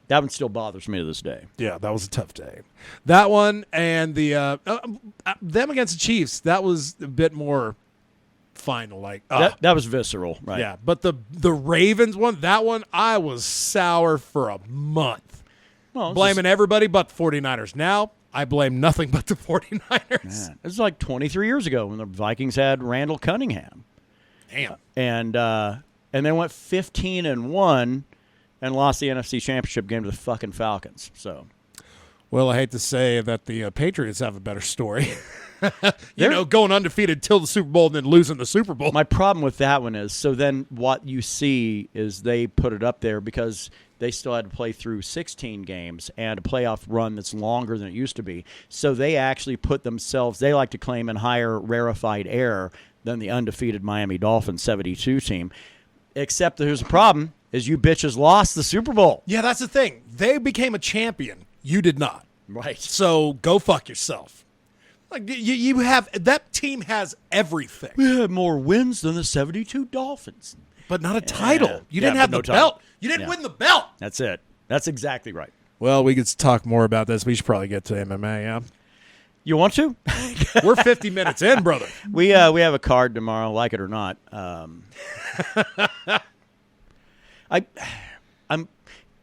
that one still bothers me to this day. Yeah, that was a tough day. That one and the them against the Chiefs, that was a bit more final. Like that was visceral, right? Yeah, but the Ravens one, that one, I was sour for a month. Well, blaming everybody but the 49ers. Now, I blame nothing but the 49ers. Man, it was like 23 years ago when the Vikings had Randall Cunningham. Damn. And they went 15-1 and lost the NFC Championship game to the fucking Falcons. So, well, I hate to say that the Patriots have a better story. Going undefeated till the Super Bowl and then losing the Super Bowl. My problem with that one is, so then what you see is they put it up there because they still had to play through 16 games and a playoff run that's longer than it used to be. So they actually put themselves, they like to claim, in higher rarefied air than the undefeated Miami Dolphins 72 team. Except there's a problem, is you bitches lost the Super Bowl. Yeah, that's the thing. They became a champion. You did not. Right. So go fuck yourself. Like you have, that team has everything. We had more wins than the 72 Dolphins. But not a title. Yeah. You didn't have the belt. You didn't win the belt. That's it. That's exactly right. Well, we could talk more about this. We should probably get to MMA, yeah? You want to? We're 50 minutes in, brother. We have a card tomorrow, like it or not.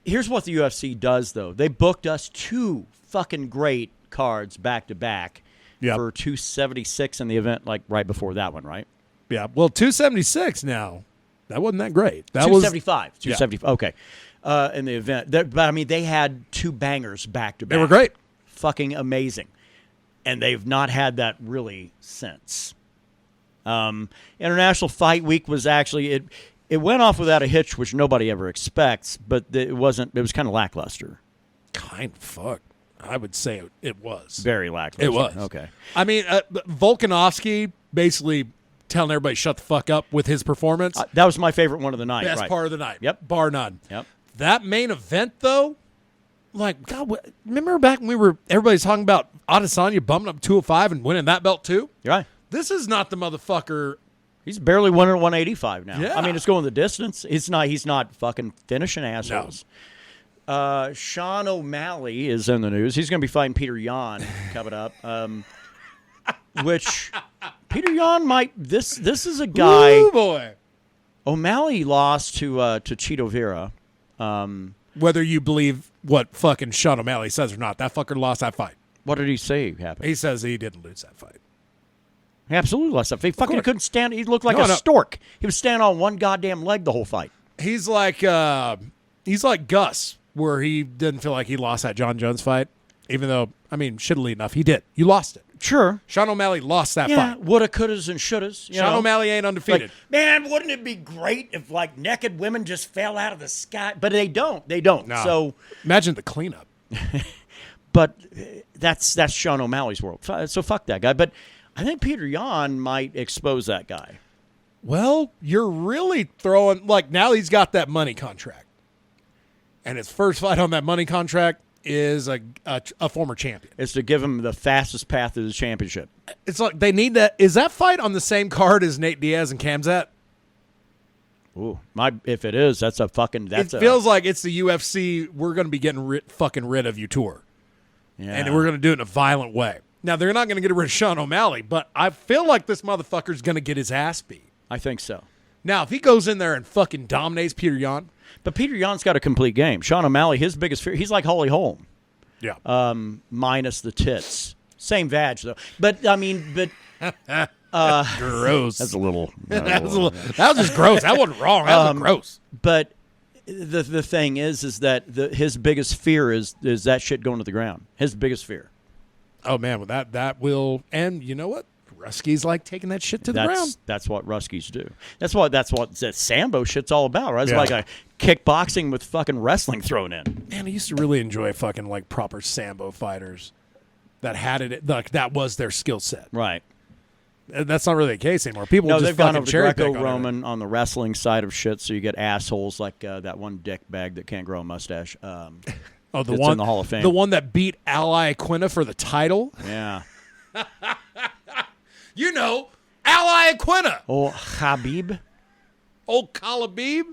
Here's what the UFC does, though. They booked us 2 fucking great cards back to back for 276 in the event, like right before that one, right? Yeah. Well, 276 now. That wasn't that great. That 275. was 275. Yeah. Okay. In the event. But, I mean, they had 2 bangers back to back. They were great. Fucking amazing. And they've not had that really since. International Fight Week was actually, it went off without a hitch, which nobody ever expects, but it was kind of lackluster. Kind of fuck. I would say it was. Very lackluster. It was. Okay. I mean, Volkanovski basically telling everybody shut the fuck up with his performance. That was my favorite one of the night. Best part of the night. Yep. Bar none. Yep. That main event, though, like, God, remember back when everybody's talking about Adesanya bumping up 205 and winning that belt too? You're right. This is not the motherfucker. He's barely winning 185 now. Yeah. I mean, it's going the distance. He's not fucking finishing assholes. No. Sean O'Malley is in the news. He's going to be fighting Peter Yan coming up. Which Peter Yan might. This is a guy. Ooh, boy. O'Malley lost to Chito Vera. Whether you believe what fucking Sean O'Malley says or not, that fucker lost that fight. What did he say happened? He says he didn't lose that fight. He absolutely lost that fight. He fucking couldn't stand. He looked like a stork. He was standing on one goddamn leg the whole fight. He's like Gus, where he didn't feel like he lost that John Jones fight, even though, I mean, shittily enough, he did. You lost it. Sure. Sean O'Malley lost that Yeah, fight. woulda, couldas, and shouldas. Sean O'Malley ain't undefeated. Like, man, wouldn't it be great if, like, naked women just fell out of the sky? But they don't. They don't. Nah. So imagine the cleanup. But that's Sean O'Malley's world. So fuck that guy. But I think Peter Yan might expose that guy. Well, you're really throwing, like, now he's got that money contract. And his first fight on that money contract is a former champion. It's to give him the fastest path to the championship. It's like they need that. Is that fight on the same card as Nate Diaz and Khamzat? Ooh, if it is, that's a fucking. It feels like it's the UFC. We're going to be getting fucking rid of you tour, and we're going to do it in a violent way. Now they're not going to get rid of Sean O'Malley, but I feel like this motherfucker's going to get his ass beat. I think so. Now if he goes in there and fucking dominates Peter Yan. But Peter Yan's got a complete game. Sean O'Malley, his biggest fear, he's like Holly Holm. Yeah. Minus the tits. Same vag, though. But, I mean, gross. That's a little. That was just gross. That wasn't wrong. That was gross. But the thing is that his biggest fear is that shit going to the ground. His biggest fear. Oh, man. Well, that will. And you know what? Ruskies like taking that shit to the ground. That's what Ruskies do. That's what that Sambo shit's all about, right? It's like a kickboxing with fucking wrestling thrown in. Man, I used to really enjoy fucking like proper Sambo fighters that had it. Like that was their skill set. Right. That's not really the case anymore. People just they've gone fucking over to cherry pick Greco-Roman on the wrestling side of shit, so you get assholes like that one dick bag that can't grow a mustache. Oh, the that's one in the Hall of Fame. The one that beat Ally Aquina for the title. Yeah. You know, Ally Aquina. Oh, Khabib. Old Khalabib.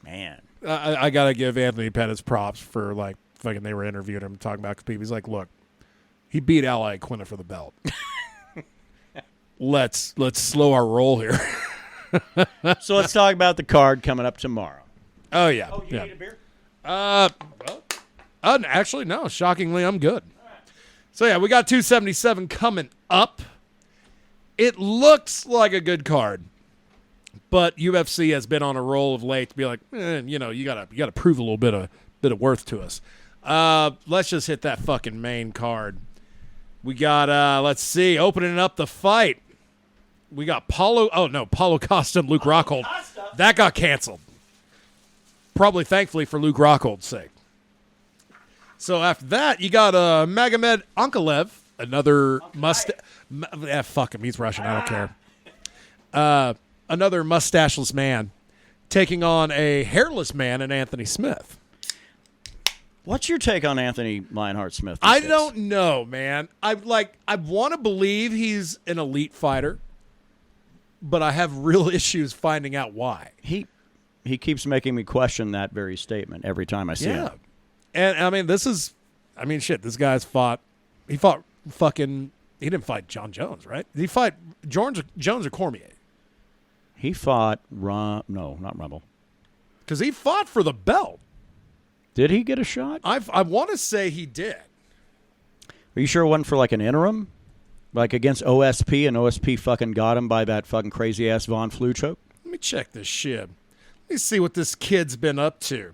Man. I got to give Anthony Pettis props for, like, fucking they were interviewing him talking about Khabib. He's like, look, he beat Ally Aquina for the belt. Let's slow our roll here. So let's talk about the card coming up tomorrow. Oh, yeah. Oh, you yeah. need a beer? Actually, no. Shockingly, I'm good. So, yeah, we got 277 coming up. It looks like a good card. But UFC has been on a roll of late to be like, you know, you gotta prove a little bit of worth to us. Let's just hit that fucking main card. We got, let's see, opening up the fight. We got Paulo Costa and Luke Rockhold. That got canceled. Probably thankfully for Luke Rockhold's sake. So after that, you got Magomed Ankalaev, another fuck him, he's Russian, I don't care. Another mustacheless man taking on a hairless man in Anthony Smith. What's your take on Anthony Lionheart Smith? I don't know, man. I want to believe he's an elite fighter, but I have real issues finding out why. He keeps making me question that very statement every time I see him. And I mean, this guy's fought. He didn't fight John Jones, right? Did he fight Jones or Cormier? He fought not Rumble. Because he fought for the belt. Did he get a shot? I want to say he did. Are you sure it wasn't for like an interim? Like against OSP, and OSP fucking got him by that fucking crazy-ass Von Flue choke? Let me check this shit. Let me see what this kid's been up to.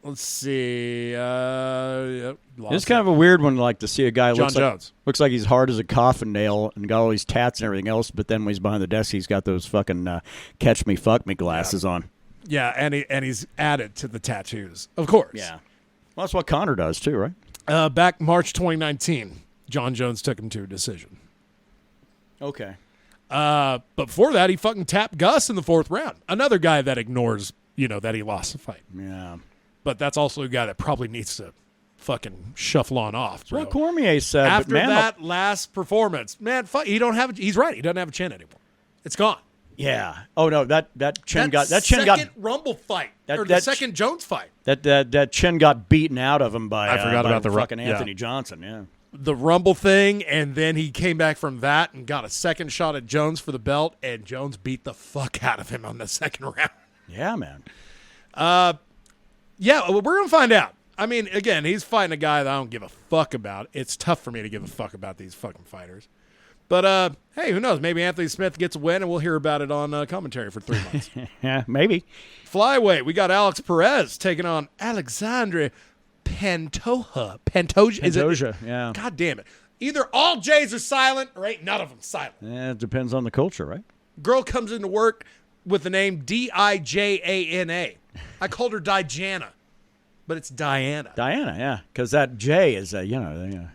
Let's see. It's kind of a weird one, like to see a guy John Jones. Looks like he's hard as a coffin nail and got all these tats and everything else, but then when he's behind the desk, he's got those fucking catch me, fuck me glasses on. Yeah, and he's added to the tattoos, of course. Yeah. Well, that's what Conor does too, right? Back March 2019, John Jones took him to a decision. Okay. But before that, he fucking tapped Gus in the 4th round. Another guy that ignores, that he lost the fight. Yeah. But that's also a guy that probably needs to fucking shuffle on off, bro. Well, Cormier said after that last performance, man, he's right. He doesn't have a chin anymore. It's gone. Yeah. Oh no, that chin got second Rumble fight the second Jones fight. That chin got beaten out of him by I forgot about the fucking Anthony Johnson. Yeah. The Rumble thing, and then he came back from that and got a second shot at Jones for the belt, and Jones beat the fuck out of him on the second round. Yeah, man. Yeah, we're going to find out. I mean, again, he's fighting a guy that I don't give a fuck about. It's tough for me to give a fuck about these fucking fighters. But, hey, who knows? Maybe Anthony Smith gets a win, and we'll hear about it on commentary for 3 months. Yeah, maybe. Flyweight, we got Alex Perez taking on Alexandria Pantoja. Pantoja, yeah. God damn it. Either all J's are silent or ain't none of them silent. Yeah, it depends on the culture, right? Girl comes into work with the name Dijana. I called her Dijana, but it's Diana. Diana, yeah, because that J is,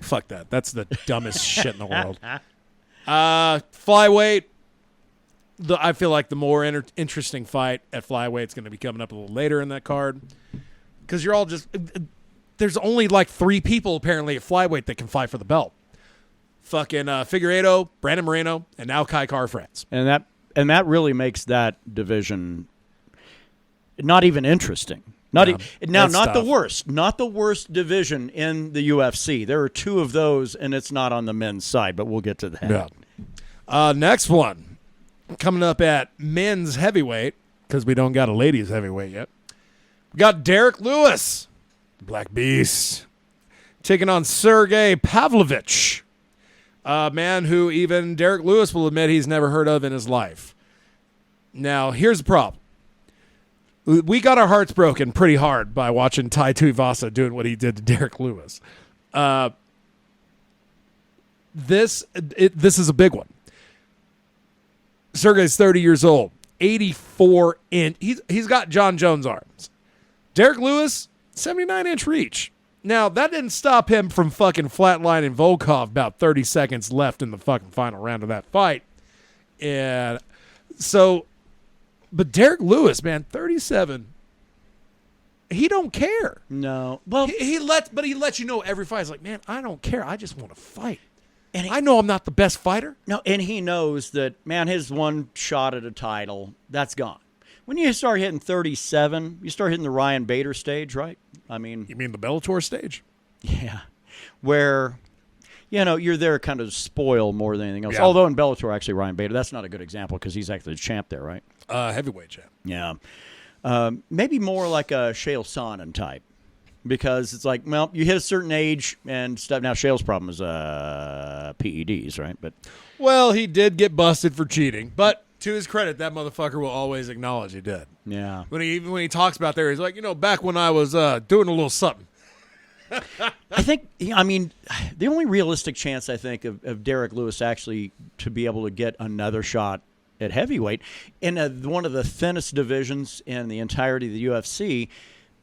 Fuck that. That's the dumbest shit in the world. Flyweight, I feel like the more interesting fight at flyweight is going to be coming up a little later in that card, because you're all just there's only like 3 people apparently at flyweight that can fight for the belt. Fucking Figueiredo, Brandon Moreno, and now Kai Kara-France. And that really makes that division not even interesting. Not the worst division in the UFC. There are 2 of those, and it's not on the men's side, but we'll get to that. Yeah. Next one, coming up at men's heavyweight, because we don't got a ladies heavyweight yet. We got Derrick Lewis, Black Beast, taking on Sergey Pavlovic, a man who even Derrick Lewis will admit he's never heard of in his life. Now, here's the problem. We got our hearts broken pretty hard by watching Tai Tuivasa doing what he did to Derrick Lewis. This is a big one. Sergey's 30 years old, 84-inch. He's got John Jones arms. Derrick Lewis, 79-inch reach. Now, that didn't stop him from fucking flatlining Volkov about 30 seconds left in the fucking final round of that fight. And so... But Derrick Lewis, man, 37, he don't care. No. Well, He lets you know every fight. He's like, man, I don't care. I just want to fight. And I know I'm not the best fighter. no, and he knows that, man, his one shot at a title, that's gone. When you start hitting 37, you start hitting the Ryan Bader stage, right? I mean, You mean the Bellator stage? yeah, where, you're there kind of spoiled more than anything else. Yeah. Although in Bellator, actually, Ryan Bader, that's not a good example because he's actually the champ there, right? Heavyweight champ. Yeah. Maybe more like a Chael Sonnen type. Because it's like, well, you hit a certain age and stuff. Now, Chael's problem is PEDs, right? But Well, he did get busted for cheating, but to his credit, that motherfucker will always acknowledge he did. yeah, When he talks about there, he's like, back when I was doing a little something. I think. I mean, the only realistic chance I think of Derrick Lewis actually to be able to get another shot at heavyweight in one of the thinnest divisions in the entirety of the UFC.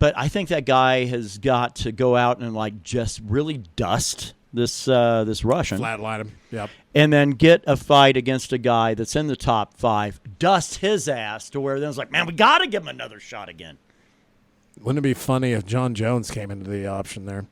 But I think that guy has got to go out and like just really dust this Russian, Flatline him. Yep. and then get a fight against a guy that's in the top 5, dust his ass to where then it's like, man, we got to give him another shot again. Wouldn't it be funny if John Jones came into the option there?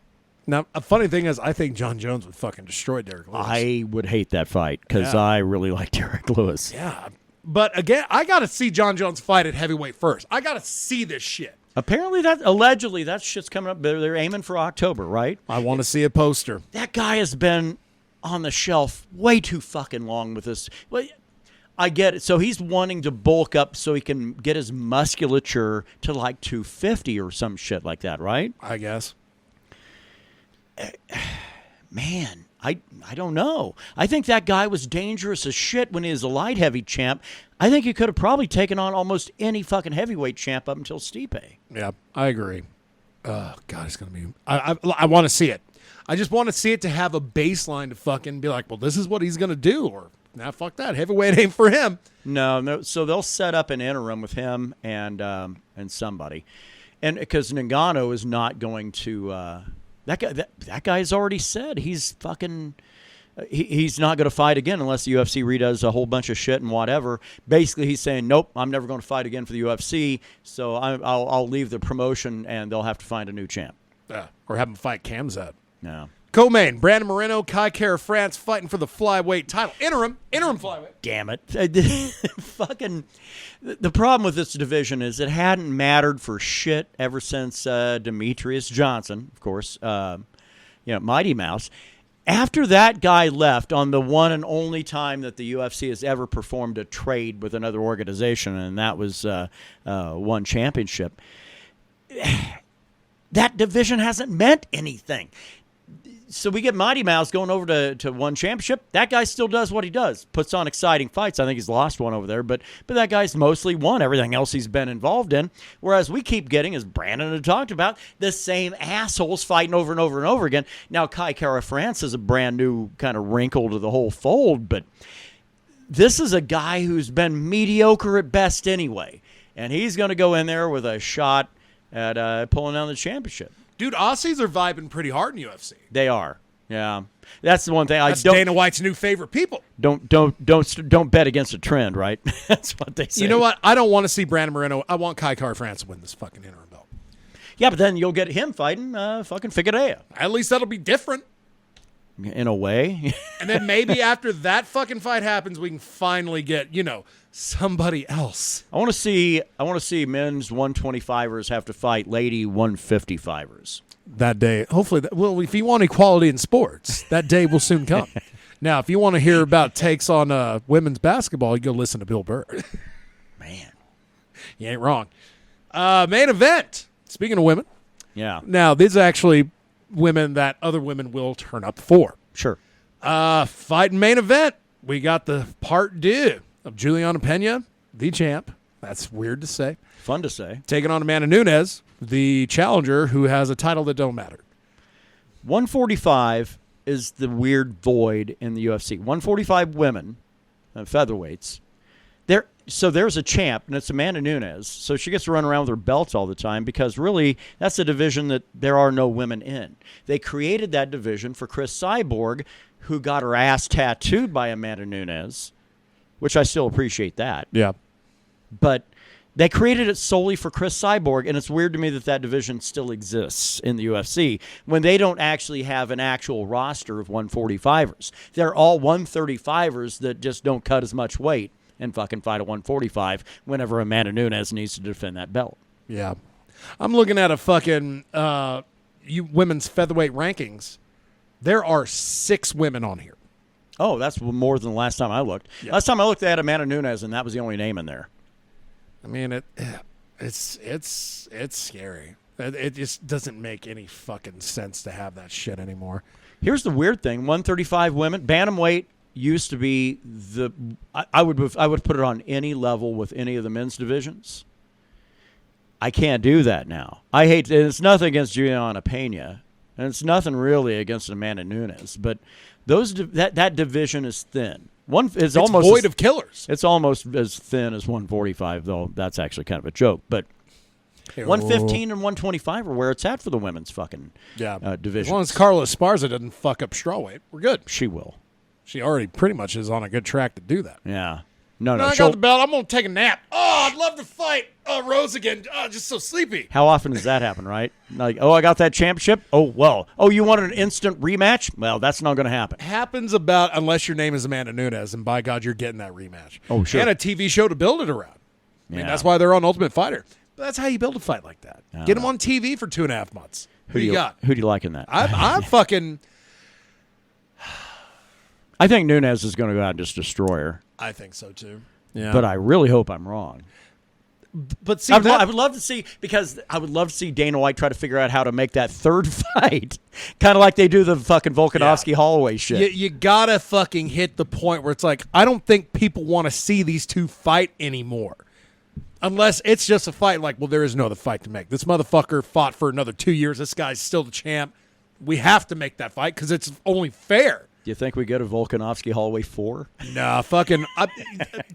Now, a funny thing is, I think John Jones would fucking destroy Derrick Lewis. I would hate that fight because Yeah. I really like Derrick Lewis. Yeah. But again, I got to see John Jones fight at heavyweight first. I got to see this shit. Apparently, allegedly that shit's coming up. They're aiming for October, right? I want to see a poster. That guy has been on the shelf way too fucking long with this. Well, I get it. So he's wanting to bulk up so he can get his musculature to like 250 or some shit like that, right? I guess. Man, I don't know. I think that guy was dangerous as shit when he was a light heavy champ. I think he could have probably taken on almost any fucking heavyweight champ up until Stipe. Yeah, I agree. Oh, God, it's going to be... I want to see it. I just want to see it to have a baseline to fucking be like, well, this is what he's going to do. Or, nah, fuck that. Heavyweight ain't for him. No. So they'll set up an interim with him and somebody. And because Ngannou is not going to... That guy's already said he's fucking... He's not going to fight again unless the UFC redoes a whole bunch of shit and whatever. Basically, he's saying, nope, I'm never going to fight again for the UFC, so I'll leave the promotion and they'll have to find a new champ. Or have him fight Kamzat. No. Co-main, Brandon Moreno, Kai Kara France fighting for the flyweight title. Interim flyweight. Damn it. Fucking... The problem with this division is it hadn't mattered for shit ever since Demetrius Johnson, of course, Mighty Mouse. After that guy left on the one and only time that the UFC has ever performed a trade with another organization, and that was one championship, that division hasn't meant anything. So we get Mighty Mouse going over to one championship. That guy still does what he does. Puts on exciting fights. I think he's lost one over there, but that guy's mostly won everything else he's been involved in. Whereas we keep getting, as Brandon had talked about, the same assholes fighting over and over and over again. Now, Kai Kara France is a brand new kind of wrinkle to the whole fold, but this is a guy who's been mediocre at best anyway. And he's going to go in there with a shot at pulling down the championship. Dude, Aussies are vibing pretty hard in UFC. They are, yeah. That's the one thing That's Dana White's new favorite people. Don't bet against a trend, right? That's what they say. You know what? I don't want to see Brandon Moreno. I want Kai Kara France to win this fucking interim belt. Yeah, but then you'll get him fighting fucking Figueiredo. At least that'll be different. In a way. And then maybe after that fucking fight happens, we can finally get, somebody else. I want to see men's 125ers have to fight lady 155ers. That day, hopefully, if you want equality in sports, that day will soon come. Now, if you want to hear about takes on women's basketball, you go listen to Bill Burr. Man. You ain't wrong. Main event. Speaking of women. Yeah. Now, these are actually women that other women will turn up for. Sure. Fighting main event. We got the part 2 of Juliana Pena, the champ. That's weird to say. Fun to say. Taking on Amanda Nunes, the challenger who has a title that don't matter. 145 is the weird void in the UFC. 145 women, featherweights. There's a champ, and it's Amanda Nunes. So she gets to run around with her belts all the time because really that's a division that there are no women in. They created that division for Chris Cyborg, who got her ass tattooed by Amanda Nunes, which I still appreciate that. Yeah. But They created it solely for Chris Cyborg, and it's weird to me that division still exists in the UFC when they don't actually have an actual roster of 145ers. They're all 135ers that just don't cut as much weight and fucking fight at 145 whenever Amanda Nunes needs to defend that belt. Yeah. I'm looking at a fucking women's featherweight rankings. There are 6 women on here. Oh, that's more than the last time I looked. Yeah. Last time I looked, they had Amanda Nunes, and that was the only name in there. I mean, it's scary. It just doesn't make any fucking sense to have that shit anymore. Here's the weird thing: 135 women, bantamweight used to be I would put it on any level with any of the men's divisions. I can't do that now. I hate. And it's nothing against Juliana Pena, and it's nothing really against Amanda Nunes, but that division is thin. It's almost void of killers. It's almost as thin as 145, though. That's actually kind of a joke. But 115 and 125 are where it's at for the women's fucking division. As long as Carla Esparza doesn't fuck up strawweight, we're good. She will. She already pretty much is on a good track to do that. Yeah. No. I got the belt. I'm going to take a nap. Oh, I'd love to fight Rose again. Oh, just so sleepy. How often does that happen, right? Like, I got that championship? Oh, well. Oh, you wanted an instant rematch? Well, that's not going to happen. Happens about unless your name is Amanda Nunes, and by God, you're getting that rematch. Oh, sure. And a TV show to build it around. I mean, that's why they're on Ultimate Fighter. But that's how you build a fight like that. Get them on TV for 2.5 months. Who you got? Who do you like in that? I'm fucking... I think Nunes is going to go out and just destroy her. I think so, too. Yeah. But I really hope I'm wrong. But see, I would love to see, because I would love to see Dana White try to figure out how to make that third fight, kind of like they do the fucking Volkanovski-Holloway shit. You gotta fucking hit the point where it's like, I don't think people want to see these two fight anymore. Unless it's just a fight like, well, there is no other fight to make. This motherfucker fought for another 2 years. This guy's still the champ. We have to make that fight because it's only fair. Do you think we get a Volkanovski-Holloway 4? Nah, fucking...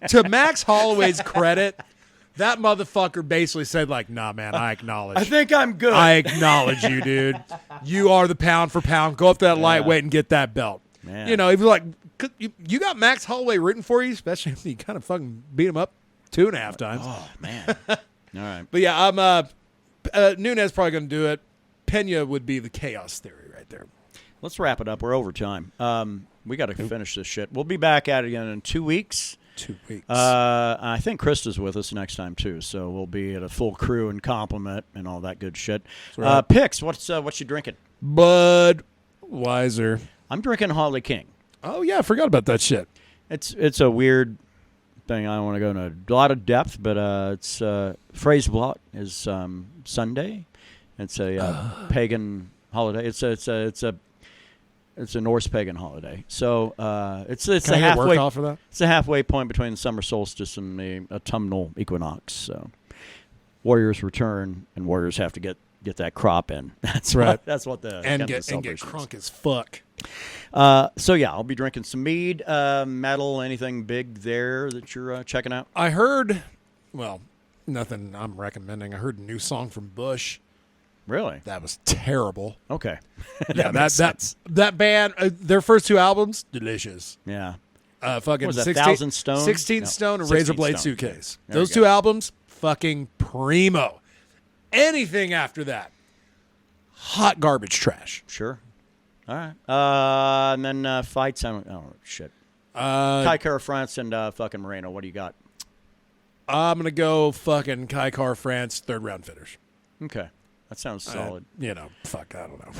to Max Holloway's credit, that motherfucker basically said, like, nah, man, I acknowledge. I think I'm good. I acknowledge you, dude. You are the pound for pound. Go up to that lightweight and get that belt. Man. You know, if you're like, you got Max Holloway written for you, especially if you kind of fucking beat him up 2.5 times. Oh, man. All right. But yeah, I'm Nunes probably going to do it. Pena would be the chaos theory right there. Let's wrap it up. We're over time. We got to finish this shit. We'll be back at it again in 2 weeks. 2 weeks. I think Krista's with us next time too, so we'll be at a full crew and complement and all that good shit. Right. Picks. What you drinking? Budweiser. I'm drinking Holly King. Oh yeah, I forgot about that shit. It's a weird thing. I don't want to go into a lot of depth, but it's Featherweight is Sunday. It's a pagan holiday. It's a Norse pagan holiday. So it's Can a I halfway work off for that? It's a halfway point between the summer solstice and the autumnal equinox. So Warriors return, and Warriors have to get that crop in. That's right. That's what the and get crunk as fuck. So yeah, I'll be drinking some mead, metal, anything big there that you're checking out. I heard, well, nothing I'm recommending. I heard a new song from Bush. Really? That was terrible. Okay. Yeah, that band, their first 2 albums, delicious. Yeah. Fucking 1,000 Stone? 16 No, Stone and 16 Razor Blade Stone. Suitcase. There Those we 2 go. albums, fucking primo. Anything after that, hot garbage trash. Sure. All right. And then fights. Shit. Kai Kara France and fucking Moreno. What do you got? I'm going to go fucking Kai Car France 3rd round finish. Okay. That sounds solid. Fuck, I don't know.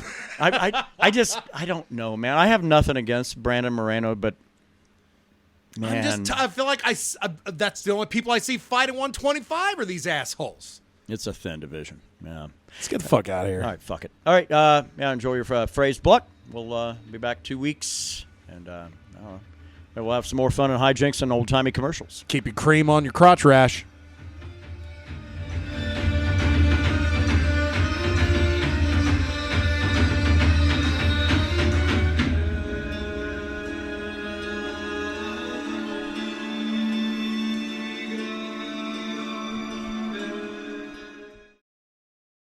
I don't know, man. I have nothing against Brandon Moreno, but man, I feel like that's the only people I see fight at 125 are these assholes. it's a thin division. Yeah. Let's get the fuck out of here. All right, fuck it. All right, enjoy your phrase block. We'll be back 2 weeks, and we'll have some more fun and hijinks and old-timey commercials. Keep your cream on your crotch rash.